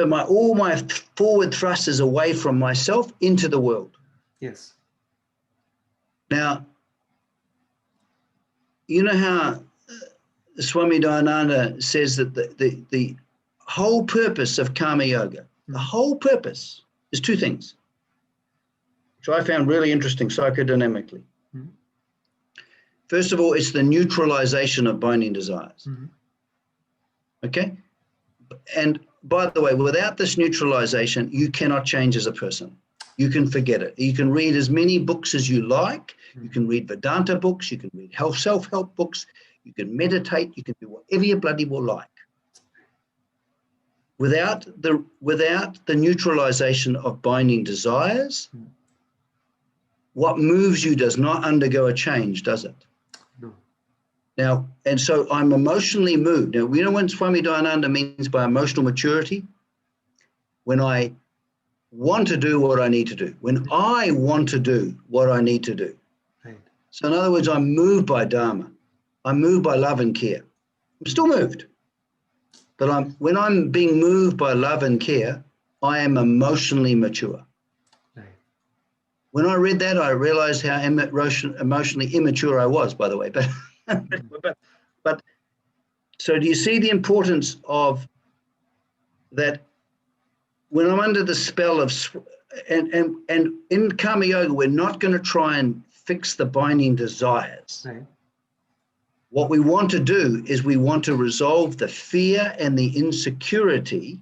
all my forward thrust is away from myself into the world. Yes. Now, you know how Swami Dayananda says that the whole purpose of Karma Yoga, the whole purpose is two things, which I found really interesting psychodynamically. First of all, it's the neutralization of binding desires. Okay? And by the way, without this neutralization, you cannot change as a person. You can forget it. You can read as many books as you like. You can read Vedanta books. You can read self-help books. You can meditate. You can do whatever you bloody well like. Without the neutralization of binding desires, what moves you does not undergo a change, does it? No. Now, and so I'm emotionally moved. Now, you know what Swami Dayananda means by emotional maturity? When I want to do what I need to do. When I want to do what I need to do. Right. So in other words, I'm moved by Dharma. I'm moved by love and care. I'm still moved. But when I'm being moved by love and care, I am emotionally mature. Right. When I read that, I realized how emotionally immature I was, by the way. But so do you see the importance of that? When I'm under the spell of, and in Karma Yoga, we're not going to try and fix the binding desires. Right. What we want to do is we want to resolve the fear and the insecurity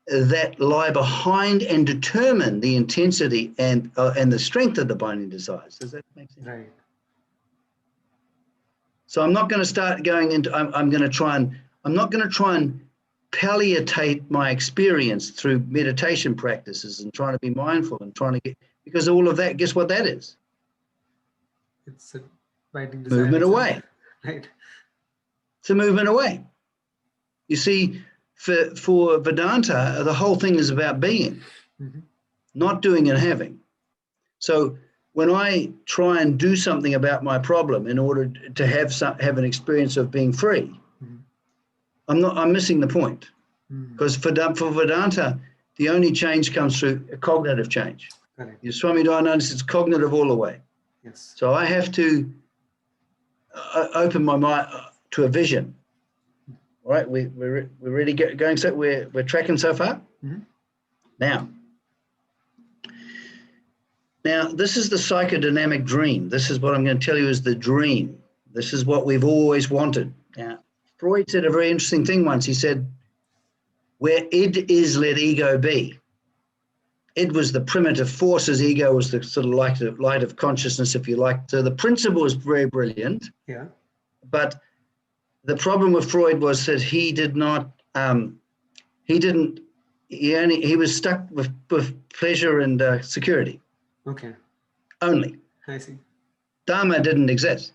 that lie behind and determine the intensity and the strength of the binding desires. Does that make sense? Right. So I'm not going to start going into. I'm not going to try and palliate my experience through meditation practices and trying to be mindful and trying to get, because all of that, guess what that is? It's a binding desire. Movement away. Right. It's a movement away. You see, for Vedanta, the whole thing is about being, not doing and having. So when I try and do something about my problem in order to have an experience of being free, I'm missing the point. Because for Vedanta, the only change comes through a cognitive change. Correct. Your Swami Dayananda says going all the way. Yes. So I have to open my mind to a vision. All right, we're really going, so we're tracking so far. Now, this is the psychodynamic dream. This is what I'm going to tell you is the dream. This is what we've always wanted. Now, Freud said a very interesting thing once. He said, where id is, let ego be. It was the primitive forces. Ego was the sort of light of consciousness, if you like. So the principle is very brilliant. Yeah. But the problem with Freud was that he was stuck with pleasure and security. Okay. Only. I see. Dharma didn't exist.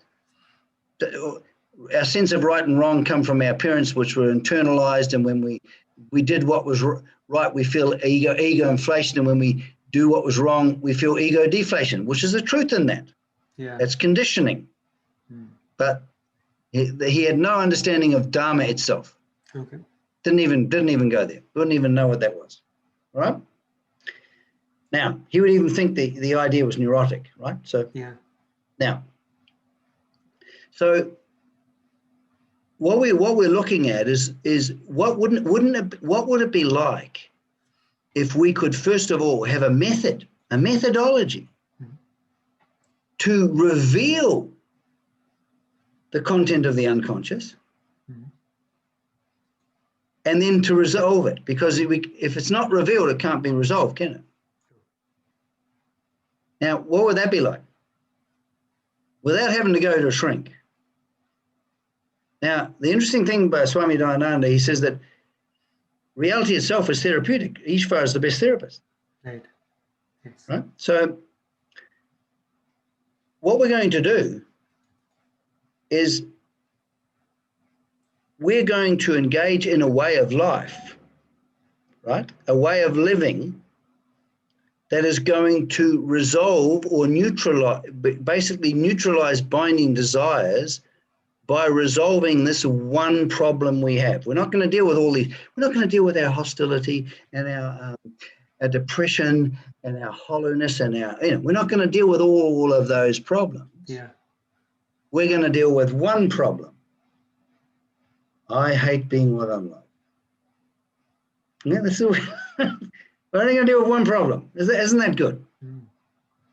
Our sense of right and wrong come from our parents, which were internalized, and when we did what was right, we feel ego inflation, and when we do what was wrong, we feel ego deflation, which is the truth in that. Yeah. It's conditioning. But he had no understanding of Dharma itself. Okay. Didn't even go there. Wouldn't even know what that was. Right? Now, he would even think the idea was neurotic, right? So yeah. Now, so what we're looking at is what would it be like if we could first of all have a methodology to reveal the content of the unconscious, and then to resolve it, because if it's not revealed, it can't be resolved, can it? Now, what would that be like? Without having to go to a shrink. Now, the interesting thing about Swami Dayananda, he says that reality itself is therapeutic. Ishvara is the best therapist. Right. Yes. Right? So what we're going to do is we're going to engage in a way of life, right? A way of living that is going to resolve or basically neutralize binding desires by resolving this one problem we have. We're not going to deal with all these. We're not going to deal with our hostility and our depression and our hollowness and we're not going to deal with all of those problems. Yeah. We're going to deal with one problem. I hate being what I'm like. Yeah, that's all. We're only going to deal with one problem. Isn't that good?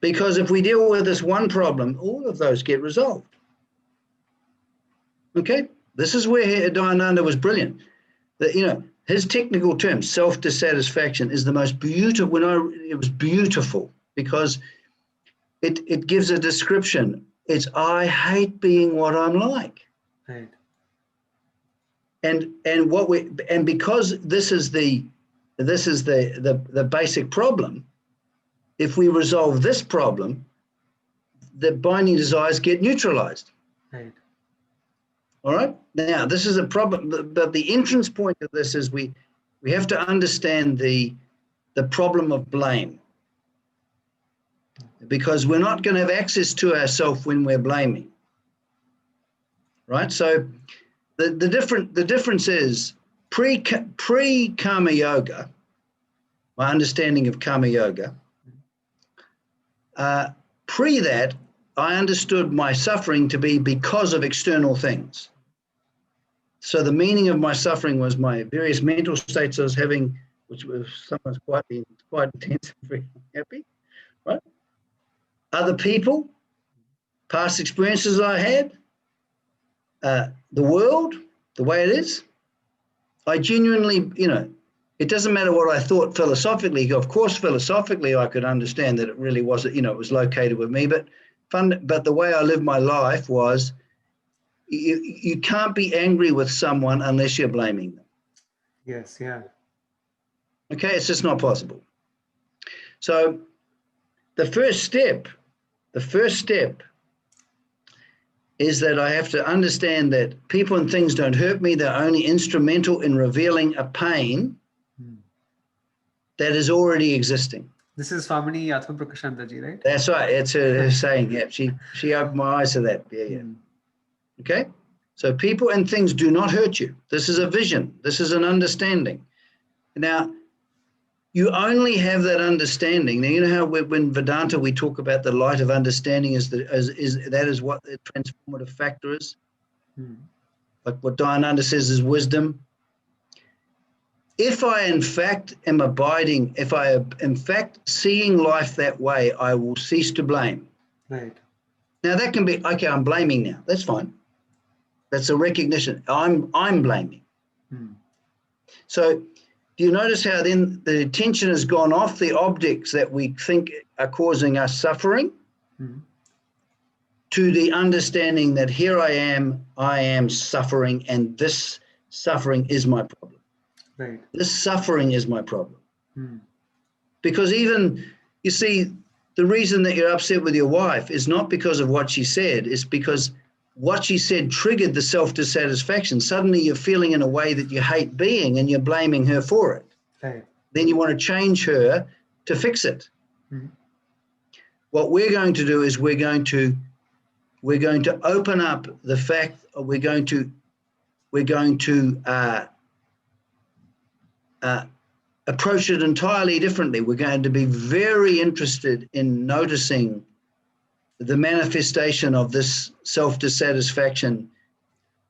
Because if we deal with this one problem, all of those get resolved. Okay? This is where Dayananda was brilliant. That, his technical term, self-dissatisfaction, is the most beautiful. It was beautiful because it gives a description. It's, I hate being what I'm like. Right. And because this is the basic problem, if we resolve this problem, the binding desires get neutralized. Right. All right. Now, this is a problem, but the entrance point of this is we have to understand the problem of blame, because we're not going to have access to ourselves when we're blaming. Right. So the difference is pre-karma yoga, my understanding of karma yoga, pre that, I understood my suffering to be because of external things. So the meaning of my suffering was my various mental states I was having, which was sometimes quite intense and very happy, right? Other people, past experiences I had, the world, the way it is. I genuinely, it doesn't matter what I thought philosophically. Of course, philosophically, I could understand that it really was, it was located with me. But the way I lived my life was, you can't be angry with someone unless you're blaming them. Yes. Yeah. Okay, it's just not possible. So the first step is that I have to understand that people and things don't hurt me. They're only instrumental in revealing a pain that is already existing. This is Swamini Atma Prakashantaji, right? That's right. It's her saying. Yeah, she opened my eyes to that. Yeah. Okay. So people and things do not hurt you. This is a vision. This is an understanding. Now, you only have that understanding. Now, you know how when Vedanta we talk about the light of understanding is what the transformative factor is. Like what Dayananda says is wisdom. If I in fact am abiding, if I am in fact seeing life that way, I will cease to blame. Right. Now that can be, okay, I'm blaming now. That's fine. That's a recognition. I'm blaming. So do you notice how then the attention has gone off the objects that we think are causing us suffering to the understanding that here I am suffering, and this suffering is my problem. Right. This suffering is my problem. Because even, you see, the reason that you're upset with your wife is not because of what she said, it's because what she said triggered the self-dissatisfaction. Suddenly you're feeling in a way that you hate being and you're blaming her for it. Right. Then you want to change her to fix it. What we're going to do is we're going to open up the fact, we're going to approach it entirely differently. We're going to be very interested in noticing the manifestation of this self-dissatisfaction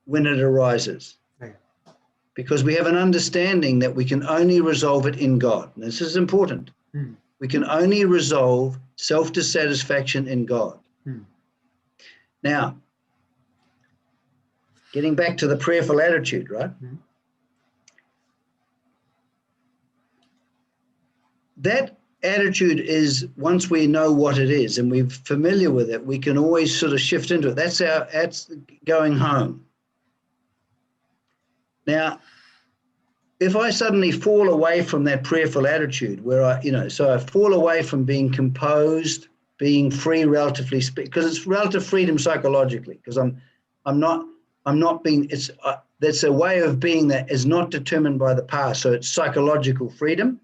when it arises. Right. Because we have an understanding that we can only resolve it in God. And this is important. We can only resolve self-dissatisfaction in God. Now, getting back to the prayerful attitude, right? That attitude is, once we know what it is and we're familiar with it, we can always sort of shift into it. That's going home. Now, if I suddenly fall away from that prayerful attitude where so I fall away from being composed, being free, relatively speaking, because it's relative freedom psychologically, because I'm not being, that's a way of being that is not determined by the past. So it's psychological freedom.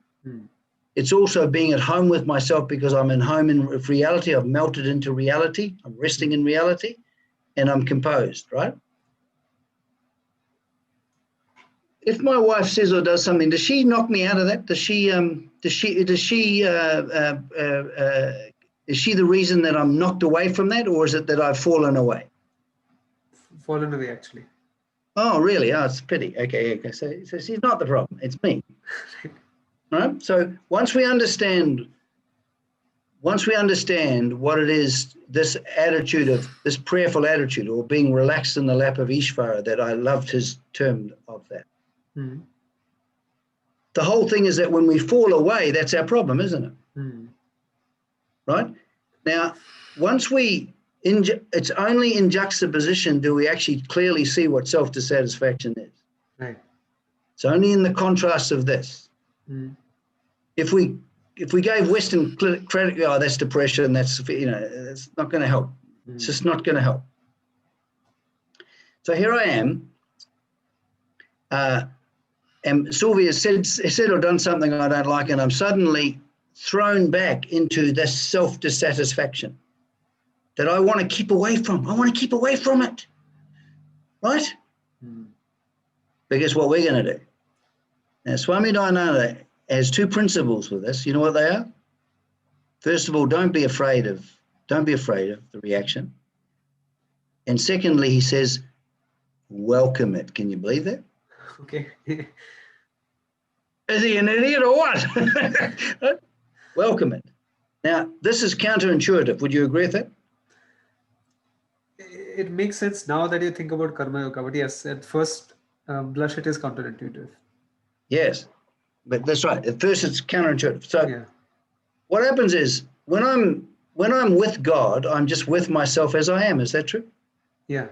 It's also being at home with myself because I'm in home in reality. I've melted into reality. I'm resting in reality, and I'm composed, right? If my wife says or does something, does she knock me out of that? Is she the reason that I'm knocked away from that, or is it that I've fallen away? Fallen away, actually. Oh, really? Oh, it's a pity. Okay. So she's not the problem. It's me. All right. So once we understand what it is, this attitude of this prayerful attitude, or being relaxed in the lap of Ishvara, that I loved his term of that. The whole thing is that when we fall away, that's our problem, isn't it? Right? Now, once it's only in juxtaposition do we actually clearly see what self-dissatisfaction is. Right. It's only in the contrast of this. If we gave Western credit, that's depression, that's it's not going to help. It's just not going to help. So here I am, and Sylvia said or done something I don't like, and I'm suddenly thrown back into this self-dissatisfaction that I want to keep away from. I want to keep away from it, right? But guess what we're going to do? Now, Swami Dayananda has two principles with this. You know what they are? First of all, don't be afraid of the reaction. And secondly, he says, welcome it. Can you believe that? Okay. Is he an idiot or what? Welcome it. Now, this is counterintuitive. Would you agree with that? It makes sense now that you think about karma yoga, but yes, at first blush it is counterintuitive. Yes, but that's right. At first it's counterintuitive. So what happens is when I'm with God, I'm just with myself as I am. Is that true? Yeah.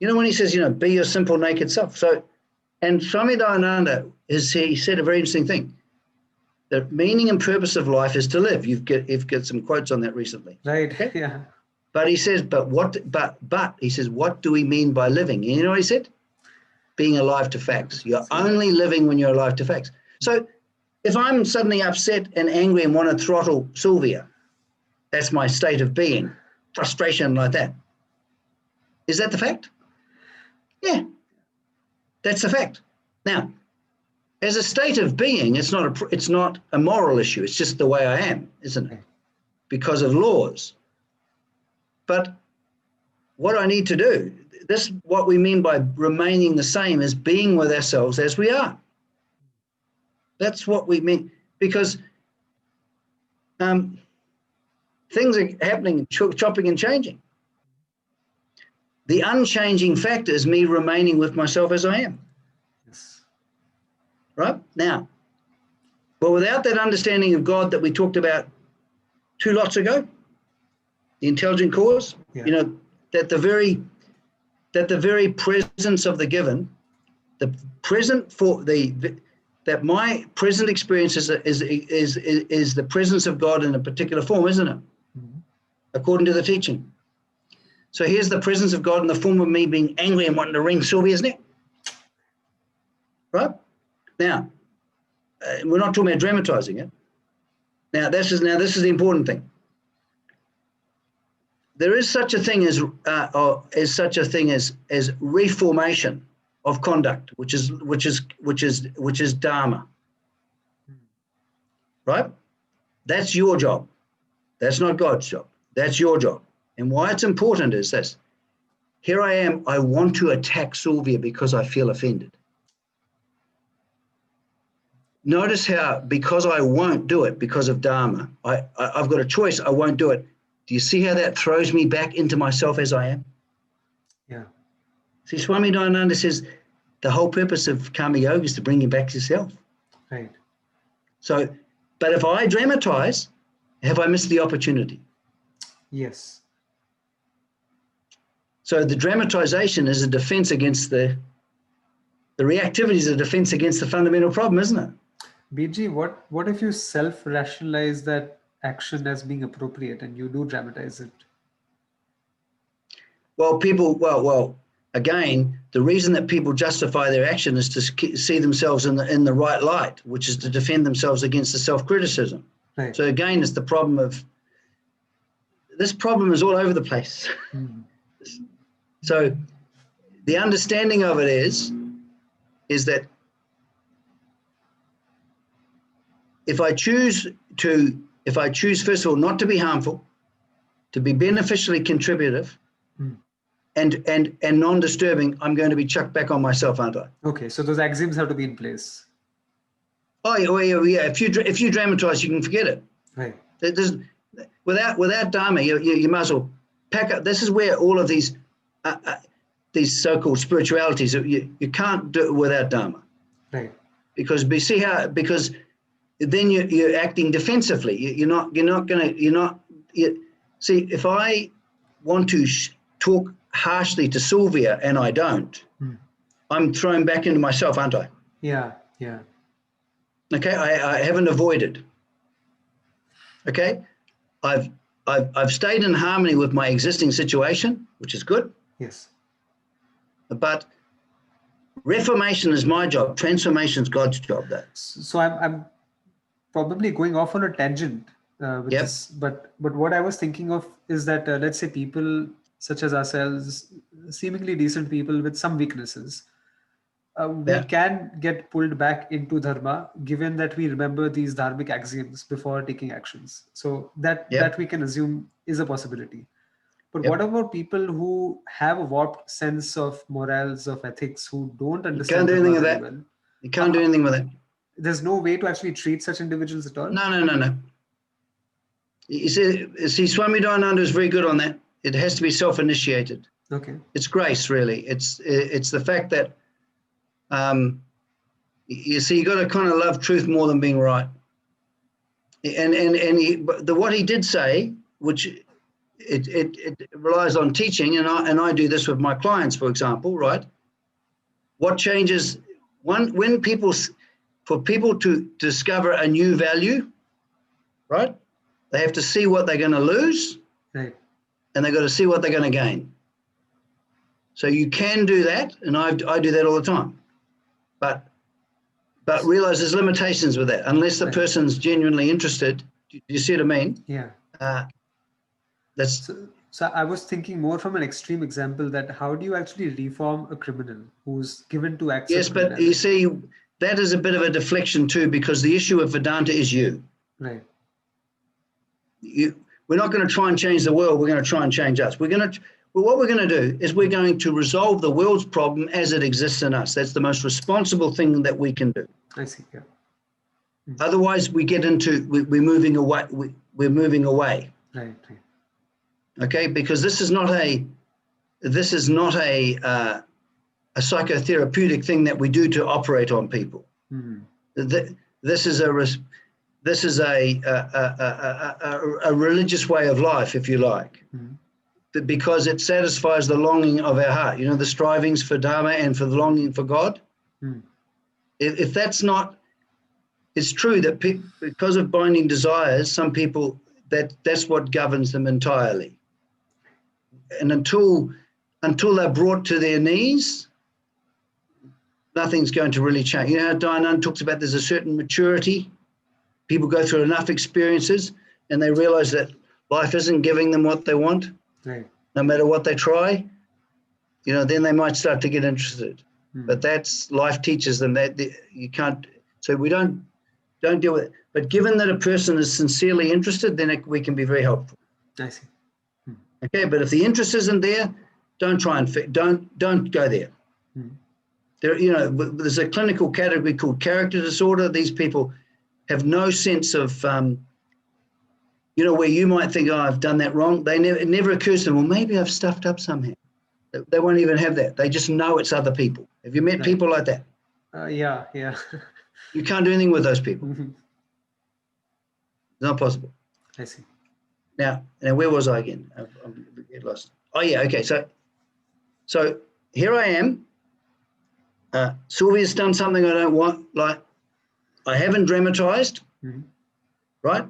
You know, when he says, be your simple naked self. So, and Swami Dayananda, he said a very interesting thing. The meaning and purpose of life is to live. You've got some quotes on that recently. Right. Okay? Yeah. But he says, but he says, what do we mean by living? And you know what he said? Being alive to facts. You're only living when you're alive to facts. So if I'm suddenly upset and angry and want to throttle Sylvia, that's my state of being, frustration like that. Is that the fact? Yeah, that's the fact. Now, as a state of being, it's not a moral issue. It's just the way I am, isn't it? Because of laws. But what I need to do, what we mean by remaining the same is being with ourselves as we are. That's what we mean, because things are happening, chopping and changing. The unchanging factor is me remaining with myself as I am. Yes. Right? Now, But without that understanding of God that we talked about 2 lots ago, the intelligent cause, you know, that the very presence of the given, the present for that my present experience is the presence of God in a particular form, isn't it? Mm-hmm. According to the teaching. So here's the presence of God in the form of me being angry and wanting to wring Sylvia's neck. Right? Now, we're not talking about dramatizing it. Now this is the important thing. There is such a thing as reformation of conduct, which is dharma. Right? That's your job. That's not God's job. That's your job. And why it's important is this. Here I am, I want to attack Sylvia because I feel offended. Notice how, because I won't do it because of dharma, I've got a choice, I won't do it. Do you see how that throws me back into myself as I am? Yeah. See, Swami Dayananda says the whole purpose of karma yoga is to bring you back to yourself. Right. So, but if I dramatize, have I missed the opportunity? Yes. So the dramatization is a defense against the reactivity is a defense against the fundamental problem, isn't it? BG, what if you self-rationalize that action as being appropriate and you do dramatize it? Well, again, the reason that people justify their action is to see themselves in the right light, which is to defend themselves against the self-criticism. Right. So again, it's the problem of, this problem is all over the place. Mm. So the understanding of it is that if I choose first of all not to be harmful, to be beneficially contributive, and non-disturbing, I'm going to be chucked back on myself, aren't I? Okay, so those axioms have to be in place. Oh yeah. If you dramatize, you can forget it. Right. Without dharma, you might as well pack up. This is where all of these so-called spiritualities, you can't do it without dharma. Right. Because then you're acting defensively. See, if I want to talk harshly to Sylvia and I don't, I'm thrown back into myself, aren't I? Yeah. Okay, I haven't avoided. Okay, I've stayed in harmony with my existing situation, which is good. Yes. But reformation is my job. Transformation is God's job, though. So I'm probably going off on a tangent with this, but what I was thinking of is that let's say people such as ourselves, seemingly decent people with some weaknesses, we can get pulled back into dharma, given that we remember these dharmic axioms before taking actions. So that we can assume is a possibility. But what about people who have a warped sense of morals, of ethics, who don't understand? You can't do anything with that. Well? You can't do anything with that. There's no way to actually treat such individuals at all? No. You see, Swami Dayananda is very good on that. It has to be self-initiated. Okay. It's grace, really. It's the fact that, you see, you got to kind of love truth more than being right. What he did say, which it relies on teaching, and I do this with my clients, for example, right? What changes for people to discover a new value, right? They have to see what they're going to lose, right, and they've got to see what they're going to gain. So you can do that, and I do that all the time, but realize there's limitations with that. Unless the person's genuinely interested, do you see what I mean? Yeah. That's. So I was thinking more from an extreme example, that how do you actually reform a criminal who's given to acts? Yes, but you see, that is a bit of a deflection too, because the issue of Vedanta is you. Right. We're not going to try and change the world. We're going to try and change us. What we're going to do is we're going to resolve the world's problem as it exists in us. That's the most responsible thing that we can do. I see. Yeah. Mm-hmm. Otherwise, we get into we're moving away. We're moving away. Right. Okay, because this is not a psychotherapeutic thing that we do to operate on people. Mm-hmm. this is a religious way of life, if you like, because it satisfies the longing of our heart. The strivings for Dharma and for the longing for God. If that's not, it's true that because of binding desires, some people, that's what governs them entirely. And until they're brought to their knees, nothing's going to really change. How Dayananda talks about there's a certain maturity. People go through enough experiences and they realize that life isn't giving them what they want, no matter what they try. Then they might start to get interested. But that's, life teaches them that you can't, so we don't deal with it. But given that a person is sincerely interested, then we can be very helpful. I see. Okay, but if the interest isn't there, don't try and don't go there. There's a clinical category called character disorder. These people have no sense of, where you might think, oh, I've done that wrong. It never occurs to them, well, maybe I've stuffed up somehow. They won't even have that. They just know it's other people. Have you met people like that? Yeah. You can't do anything with those people. It's not possible. I see. Now, where was I again? I'm get lost. Oh, yeah, okay. So here I am. Sylvia's done something I don't want, like I haven't dramatized, right?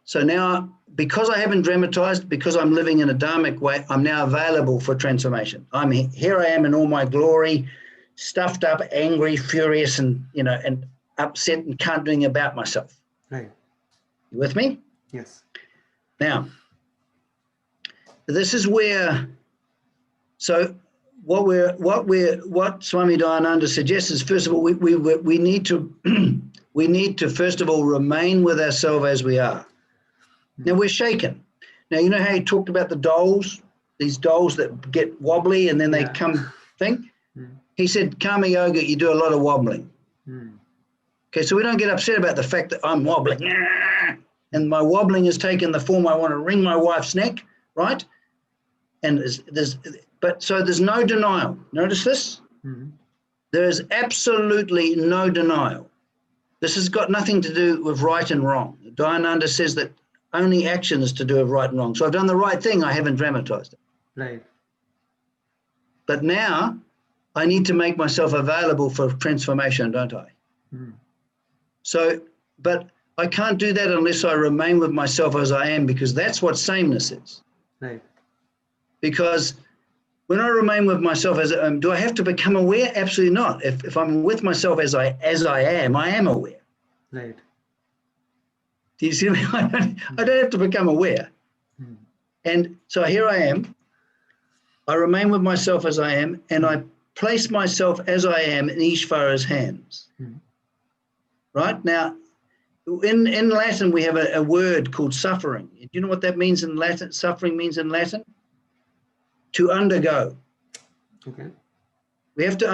So now, because I haven't dramatized, because I'm living in a dharmic way, I'm now available for transformation. Here I am in all my glory, stuffed up, angry, furious, and and upset and can't do anything about myself. Right. You with me? Yes. Now, this is where. So what Swami Dayananda suggests is, first of all, we need to first of all remain with ourselves as we are. Now we're shaken. Now you know how he talked about the dolls, these dolls that get wobbly and then they come think. He said, Karma Yoga, you do a lot of wobbling. Okay, so we don't get upset about the fact that I'm wobbling, and my wobbling has taken the form I want to wring my wife's neck, right? And there's no denial. Notice this? There is absolutely no denial. This has got nothing to do with right and wrong. Dayananda says that only action is to do with right and wrong. So I've done the right thing, I haven't dramatized it. Right. But now I need to make myself available for transformation, don't I? So, but I can't do that unless I remain with myself as I am, because that's what sameness is. Right. Because when I remain with myself as I am, do I have to become aware? Absolutely not. If I'm with myself as I am aware. Right. Do you see me? I don't have to become aware. And so here I am. I remain with myself as I am, and I place myself as I am in Ishvara's hands. Right? Now, in Latin, we have a word called suffering. Do you know what that means in Latin? Suffering means in Latin? To undergo. Okay. We have to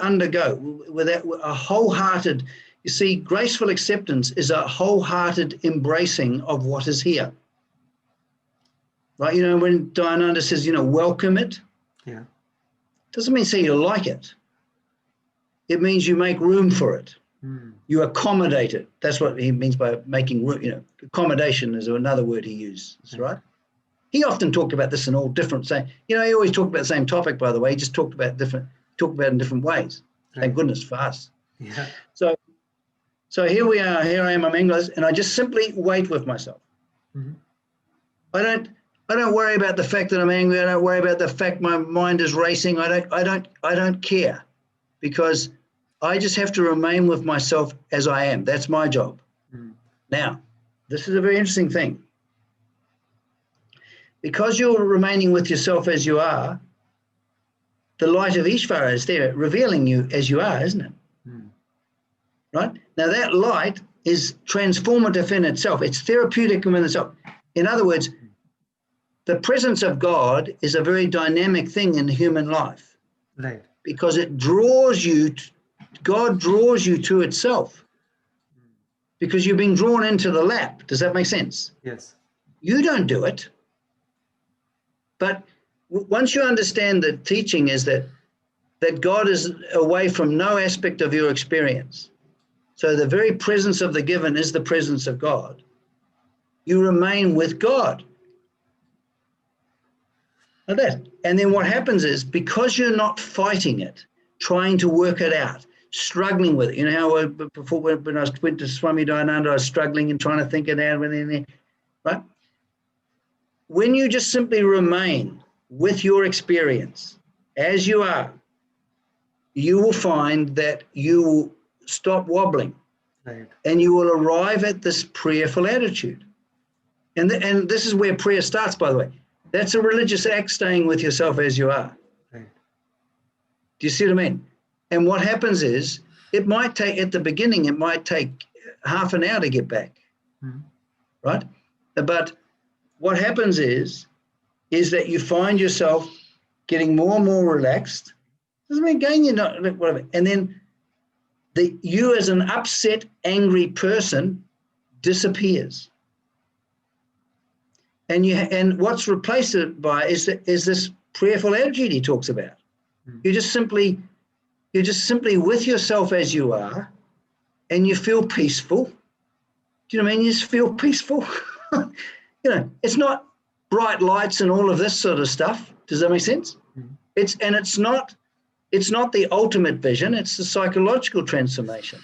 undergo with that, a wholehearted. You see, graceful acceptance is a wholehearted embracing of what is here. Right? When Dayananda says, welcome it. Yeah. Doesn't mean say you like it. It means you make room for it. You accommodate it. That's what he means by making room. Accommodation is another word he uses, right? He often talked about this in all different, he always talked about the same topic, by the way. He just talked about it in different ways. Right. Thank goodness for us. Yeah. So here we are, here I am, I'm English, and I just simply wait with myself. I don't worry about the fact that I'm angry. I don't worry about the fact my mind is racing. I don't care, because I just have to remain with myself as I am. That's my job. Now, this is a very interesting thing. Because you're remaining with yourself as you are, the light of Ishvara is there, revealing you as you are, isn't it? Right? Now that light is transformative in itself. It's therapeutic in itself. In other words, the presence of God is a very dynamic thing in human life. Right. Because it draws you, God draws you to itself. Because you're being drawn into the lap. Does that make sense? Yes. You don't do it. But once you understand that teaching is that God is away from no aspect of your experience. So the very presence of the given is the presence of God. You remain with God. Like that. And then what happens is, because you're not fighting it, trying to work it out, struggling with it. You know how before when I went to Swami Dayananda, I was struggling and trying to think it out, right? When you just simply remain with your experience as you are, you will find that you will stop wobbling, right, and you will arrive at this prayerful attitude. And this is where prayer starts, by the way. That's a religious act, staying with yourself as you are. right. Do you see what I mean? And what happens is, it might take, at the beginning, it might take half an hour to get back, right? But what happens is that you find yourself getting more and more relaxed. Doesn't mean again you're not, whatever. And then you as an upset, angry person disappears. And what's replaced it by is this prayerful attitude he talks about. You're just simply with yourself as you are, and you feel peaceful. Do you know what I mean? You just feel peaceful. It's not bright lights and all of this sort of stuff. Does that make sense? It's not the ultimate vision. It's the psychological transformation.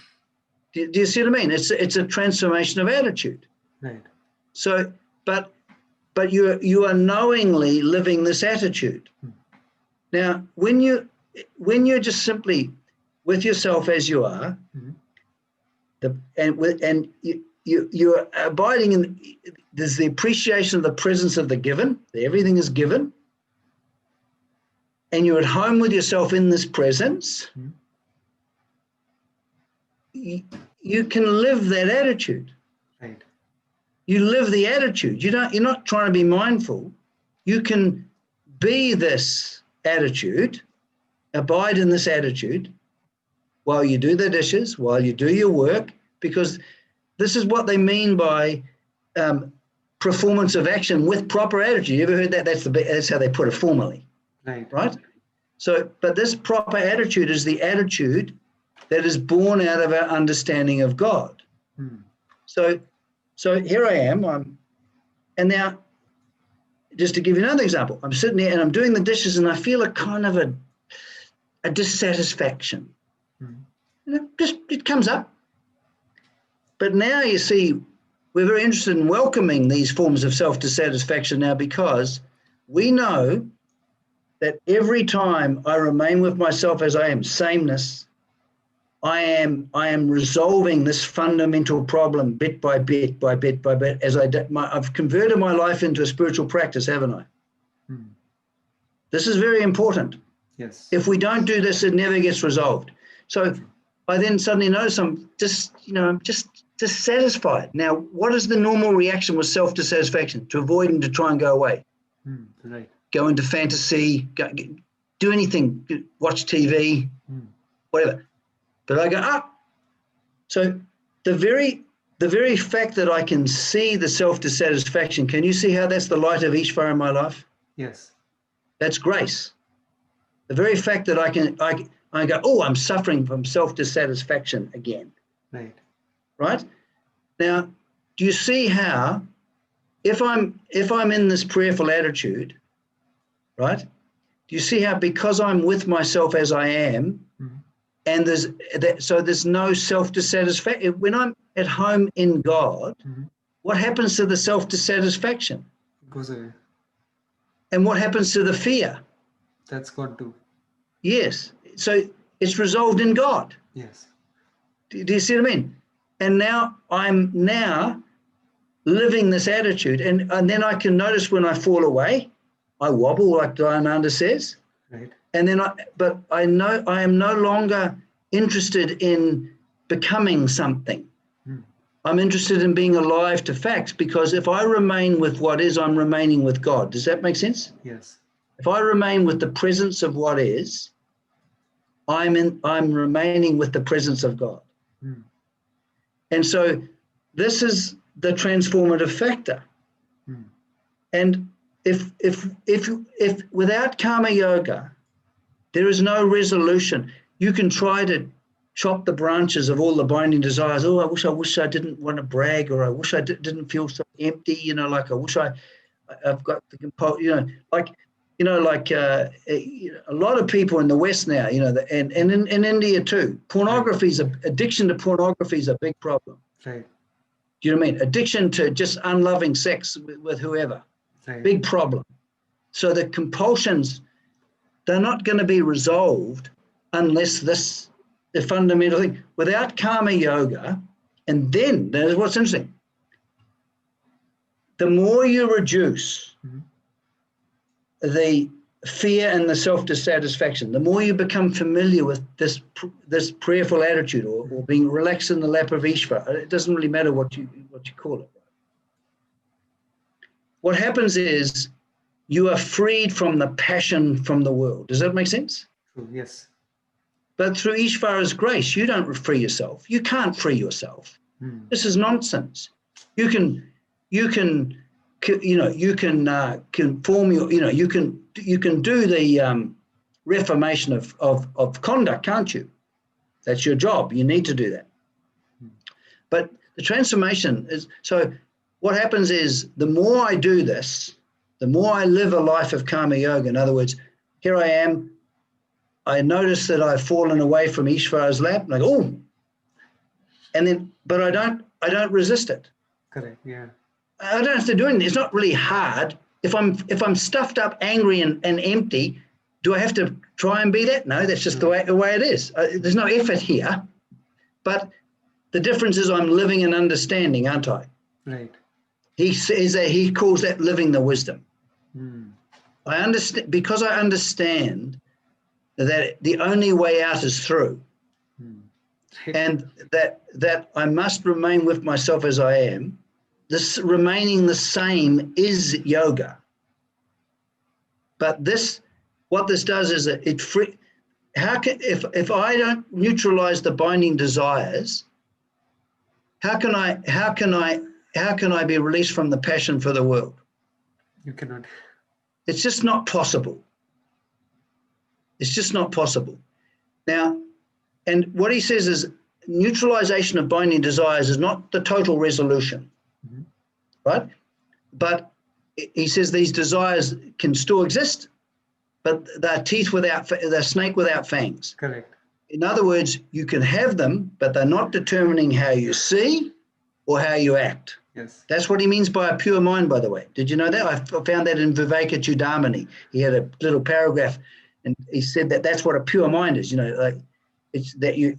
Do you see what I mean? It's a transformation of attitude. Right. So, but you are knowingly living this attitude. Now, when you're just simply with yourself as you are, and you're abiding in, there's the appreciation of the presence of the given. Everything is given, and you're at home with yourself in this presence. You can live that attitude. Right. You live the attitude. You're not trying to be mindful. You can be this attitude, abide in this attitude while you do the dishes, while you do your work, because this is what they mean by performance of action with proper attitude. You ever heard that? That's how they put it formally. Right? So, but this proper attitude is the attitude that is born out of our understanding of God. So here I am, and now, just to give you another example, I'm sitting there and I'm doing the dishes and I feel a kind of a dissatisfaction. It comes up. But now you see, we're very interested in welcoming these forms of self-dissatisfaction now, because we know that every time I remain with myself as I am, sameness, I am resolving this fundamental problem bit by bit by bit by bit as I've converted my life into a spiritual practice, haven't I? This is very important. Yes. If we don't do this, it never gets resolved. So I then suddenly notice I'm just dissatisfied. Now, what is the normal reaction with self-dissatisfaction? To avoid and to try and go away. Right. Go into fantasy, do anything, watch TV, whatever. But I go, So the very fact that I can see the self-dissatisfaction, can you see how that's the light of Ishvara in my life? Yes. That's grace. The very fact that I go, I'm suffering from self-dissatisfaction again. Right? Now, do you see how, if I'm in this prayerful attitude, right? Do you see how, because I'm with myself as I am, and there's no self-dissatisfaction. When I'm at home in God, what happens to the self-dissatisfaction? It goes away. And what happens to the fear? That's gone too. Yes. So it's resolved in God. Yes. Do you see what I mean? And now I'm living this attitude, and then I can notice when I fall away, I wobble, like Dayananda says. Right. And then but I know I am no longer interested in becoming something. I'm interested in being alive to facts, because if I remain with what is, I'm remaining with God. Does that make sense? Yes. If I remain with the presence of what is, I'm remaining with the presence of God. And so this is the transformative factor. And if without karma yoga, there is no resolution. You can try to chop the branches of all the binding desires. Oh, I wish I didn't want to brag, or I wish I didn't feel so empty, like I wish I've got the compulsion, a lot of people in the West now, and in India too, addiction to pornography is a big problem. Right. Do you know what I mean? Addiction to just unloving sex with whoever, Right. big problem. So the compulsions, they're not going to be resolved unless the fundamental thing, without karma yoga. And then, that's what's interesting, the more you reduce the fear and the self-dissatisfaction, the more you become familiar with this prayerful attitude, or being relaxed in the lap of Ishvara. It doesn't really matter what you call it. What happens is you are freed from the passion from the world. Does that make sense? True. Yes. But through Ishvara's grace, you don't free yourself. You can't free yourself. This is nonsense. You can conform your, you can do the reformation of conduct, can't you? That's your job. You need to do that. But the transformation is, so what happens is, the more I do this, the more I live a life of karma yoga. In other words, here I am, I notice that I've fallen away from Ishvara's lap, and I go, oh, and then, but I don't resist it. Correct. Yeah. I don't have to do anything. It's not really hard. If I'm stuffed up, angry, and empty, do I have to try and be that? No, that's just the way it is. There's no effort here. But the difference is I'm living in understanding, aren't I? Right. He says that he calls that living the wisdom. I understand, because I understand that the only way out is through, and that I must remain with myself as I am. This remaining the same is yoga. But what this does is that if I don't neutralize the binding desires, how can I be released from the passion for the world? You cannot. It's just not possible. It's just not possible. Now, and what he says is, neutralization of binding desires is not the total resolution, right? But he says these desires can still exist, but they're snake without fangs. Correct. In other words, you can have them, but they're not determining how you see or how you act. Yes. That's what he means by a pure mind, by the way. Did you know that? I found that in Viveka Chudamani. He had a little paragraph, and he said that that's what a pure mind is. Like it's you're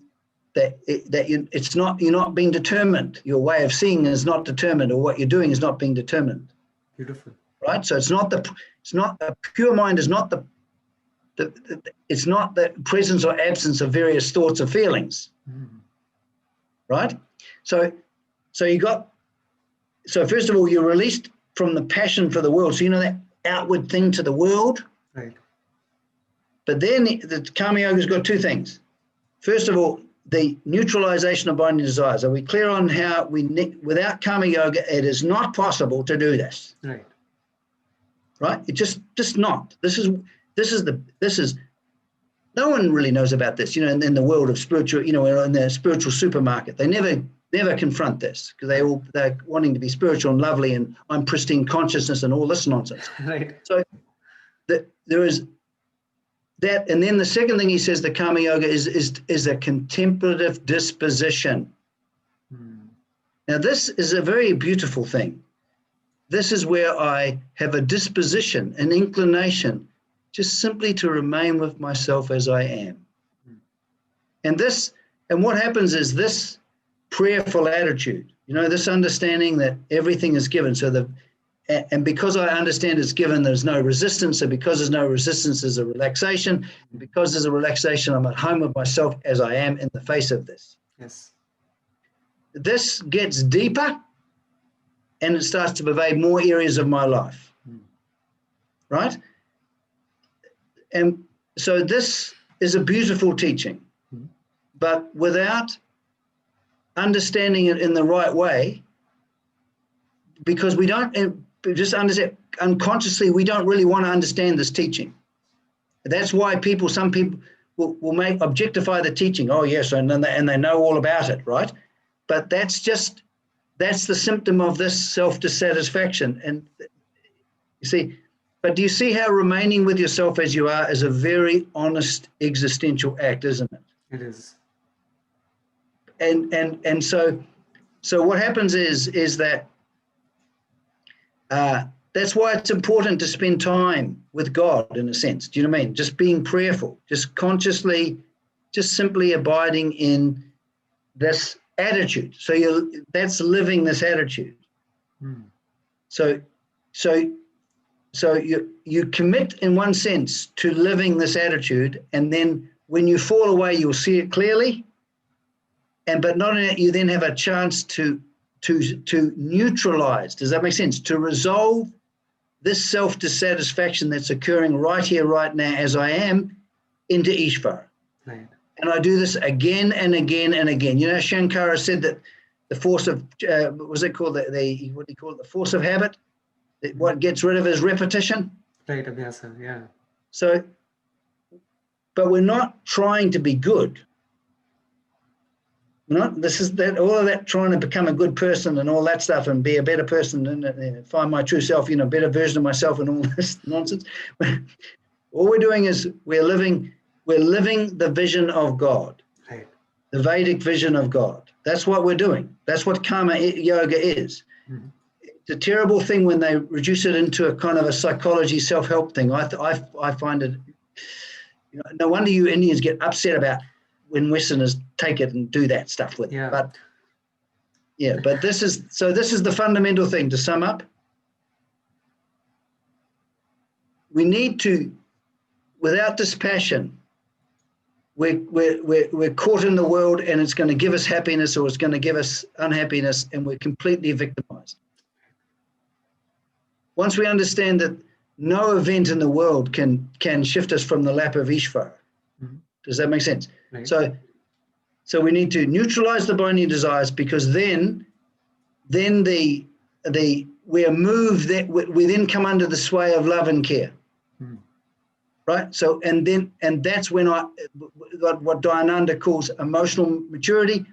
not being determined. Your way of seeing is not determined, or what you're doing is not being determined. Beautiful. Right. So it's not a pure mind is not it's not the presence or absence of various thoughts or feelings. Right. So first of all, you're released from the passion for the world. So that outward thing to the world. Right. But then the karma yoga's got two things. First of all, the neutralization of binding desires. Are we clear on how without karma yoga, it is not possible to do this? Right. Right? It just not. This is no one really knows about this, in the world of spiritual, in the spiritual supermarket. They never confront this, because they're wanting to be spiritual and lovely, and I'm pristine consciousness and all this nonsense. Right. So there is that, and then the second thing he says, the karma yoga is a contemplative disposition. Now this is a very beautiful thing. This is where I have a disposition, an inclination, just simply to remain with myself as I am. And what happens is this prayerful attitude, this understanding that everything is given. And because I understand it's given, there's no resistance. So because there's no resistance, there's a relaxation. And because there's a relaxation, I'm at home with myself as I am in the face of this. Yes. This gets deeper, and it starts to pervade more areas of my life. Right? And so this is a beautiful teaching, but without understanding it in the right way, because we don't just understand unconsciously, we don't really want to understand this teaching. That's why some people will make objectify the teaching. Oh yes, and they know all about it, right? But that's the symptom of this self-dissatisfaction. And you see, but do you see how remaining with yourself as you are is a very honest existential act, isn't it? It is. And so what happens is that that's why it's important to spend time with God, in a sense. Do you know what I mean? Just being prayerful, just consciously, just simply abiding in this attitude. So that's living this attitude. So you commit in one sense to living this attitude, and then when you fall away, you'll see it clearly. But not only that, you then have a chance to neutralize. Does that make sense? To resolve this self-dissatisfaction that's occurring right here, right now, as I am, into Ishvara. Right. And I do this again and again and again. You know, Shankara said that the force of, what was it called? What do you call it? The force of habit. What gets rid of is repetition. Right, abhyasa, yeah. So, but we're not trying to be good. All of that trying to become a good person and all that stuff and be a better person and find my true self, a better version of myself and all this nonsense. All we're doing is we're living the vision of God, right. The Vedic vision of God. That's what we're doing. That's what karma yoga is. Mm-hmm. It's a terrible thing when they reduce it into a kind of a psychology self-help thing. I find it, no wonder you Indians get upset about when Westerners take it and do that stuff with it. But this is the fundamental thing. To sum up, we need to, without this passion, we're caught in the world and it's going to give us happiness or it's going to give us unhappiness, and we're completely victimized. Once we understand that no event in the world can shift us from the lap of Ishvara. Mm-hmm. Does that make sense? Right. So we need to neutralize the binding desires, because then we are moved, that we then come under the sway of love and care. Right. So and that's when I got what Dayananda calls emotional maturity.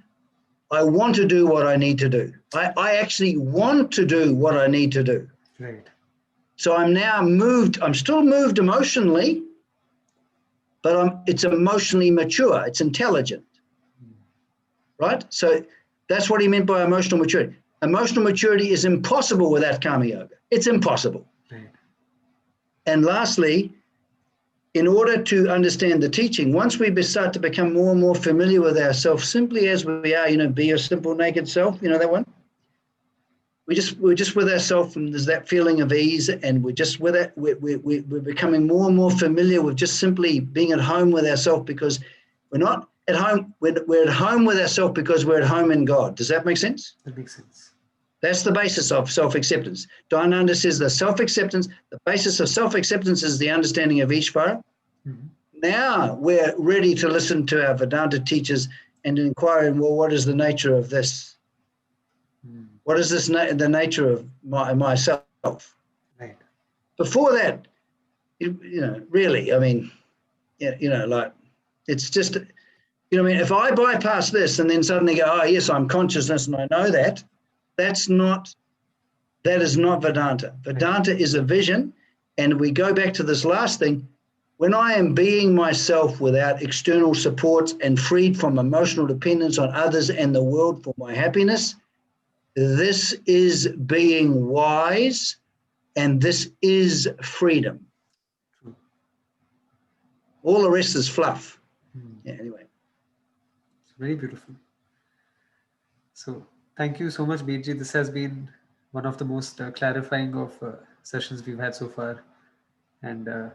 I want to do what I need to do. I actually want to do what I need to do. Right. So I'm now moved. I'm still moved emotionally, but it's emotionally mature. It's intelligent. Right. So that's what he meant by emotional maturity. Emotional maturity is impossible without karma yoga. It's impossible. Right. And lastly, in order to understand the teaching, once we start to become more and more familiar with ourselves, simply as we are, be your simple naked self, that one? We're just with ourselves, and there's that feeling of ease, and we're just with it. We're becoming more and more familiar with just simply being at home with ourselves, because we're not at home. We're at home with ourselves because we're at home in God. Does that make sense? That makes sense. That's the basis of self-acceptance. Dayananda says the basis of self-acceptance is the understanding of Ishvara. Mm-hmm. Now we're ready to listen to our Vedanta teachers and inquire, well, what is the nature of this? Mm. What is this the nature of myself? Right. Before that, really, like, it's just, if I bypass this and then suddenly go, oh, yes, I'm consciousness and I know that, that is not Vedanta. Vedanta is a vision, and we go back to this last thing. When I am being myself without external supports and freed from emotional dependence on others and the world for my happiness, this is being wise, and this is freedom. All the rest is fluff. Yeah, anyway. Very beautiful. So thank you so much, BG. This has been one of the most clarifying of sessions we've had so far, and a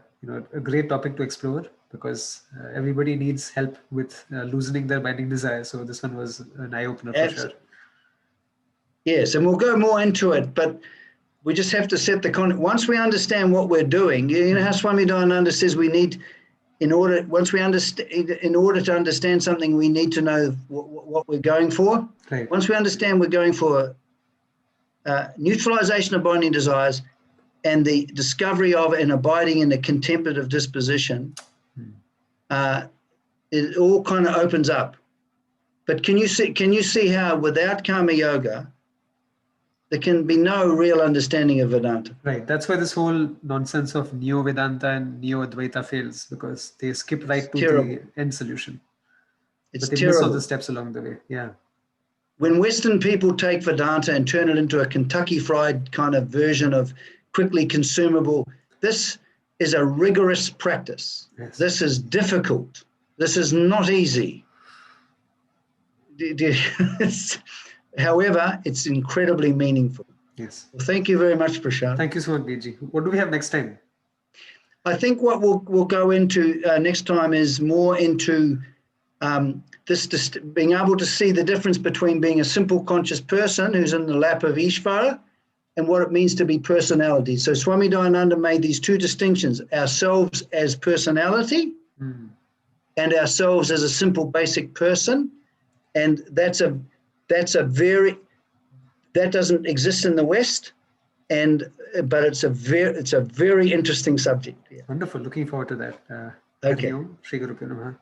great topic to explore, because everybody needs help with loosening their binding desire. So this one was an eye-opener for sure. Yes, and we'll go more into it, but we just have to set the context. Once we understand what we're doing, how Swami Dayananda says we need, in order to understand something, we need to know what we're going for. Right. Once we understand we're going for neutralization of binding desires and the discovery of and abiding in a contemplative disposition, it all kind of opens up. But can you see how without karma yoga, there can be no real understanding of Vedanta? Right. That's why this whole nonsense of Neo-Vedanta and Neo-Advaita fails, because they skip right to the end solution. It's but they terrible. miss all the steps along the way. Yeah. When Western people take Vedanta and turn it into a Kentucky Fried kind of version of quickly consumable, this is a rigorous practice. Yes. This is difficult. This is not easy. However, it's incredibly meaningful. Yes. Well, thank you very much, Prashant. Thank you so much, BG. What do we have next time? I think what we'll go into next time is more into being able to see the difference between being a simple conscious person who's in the lap of Ishvara and what it means to be personality. So Swami Dayananda made these two distinctions: ourselves as personality and ourselves as a simple basic person. And that doesn't exist in the West, but it's a very interesting subject. Yeah. Wonderful. Looking forward to that. Okay. Shri Guru Namaha.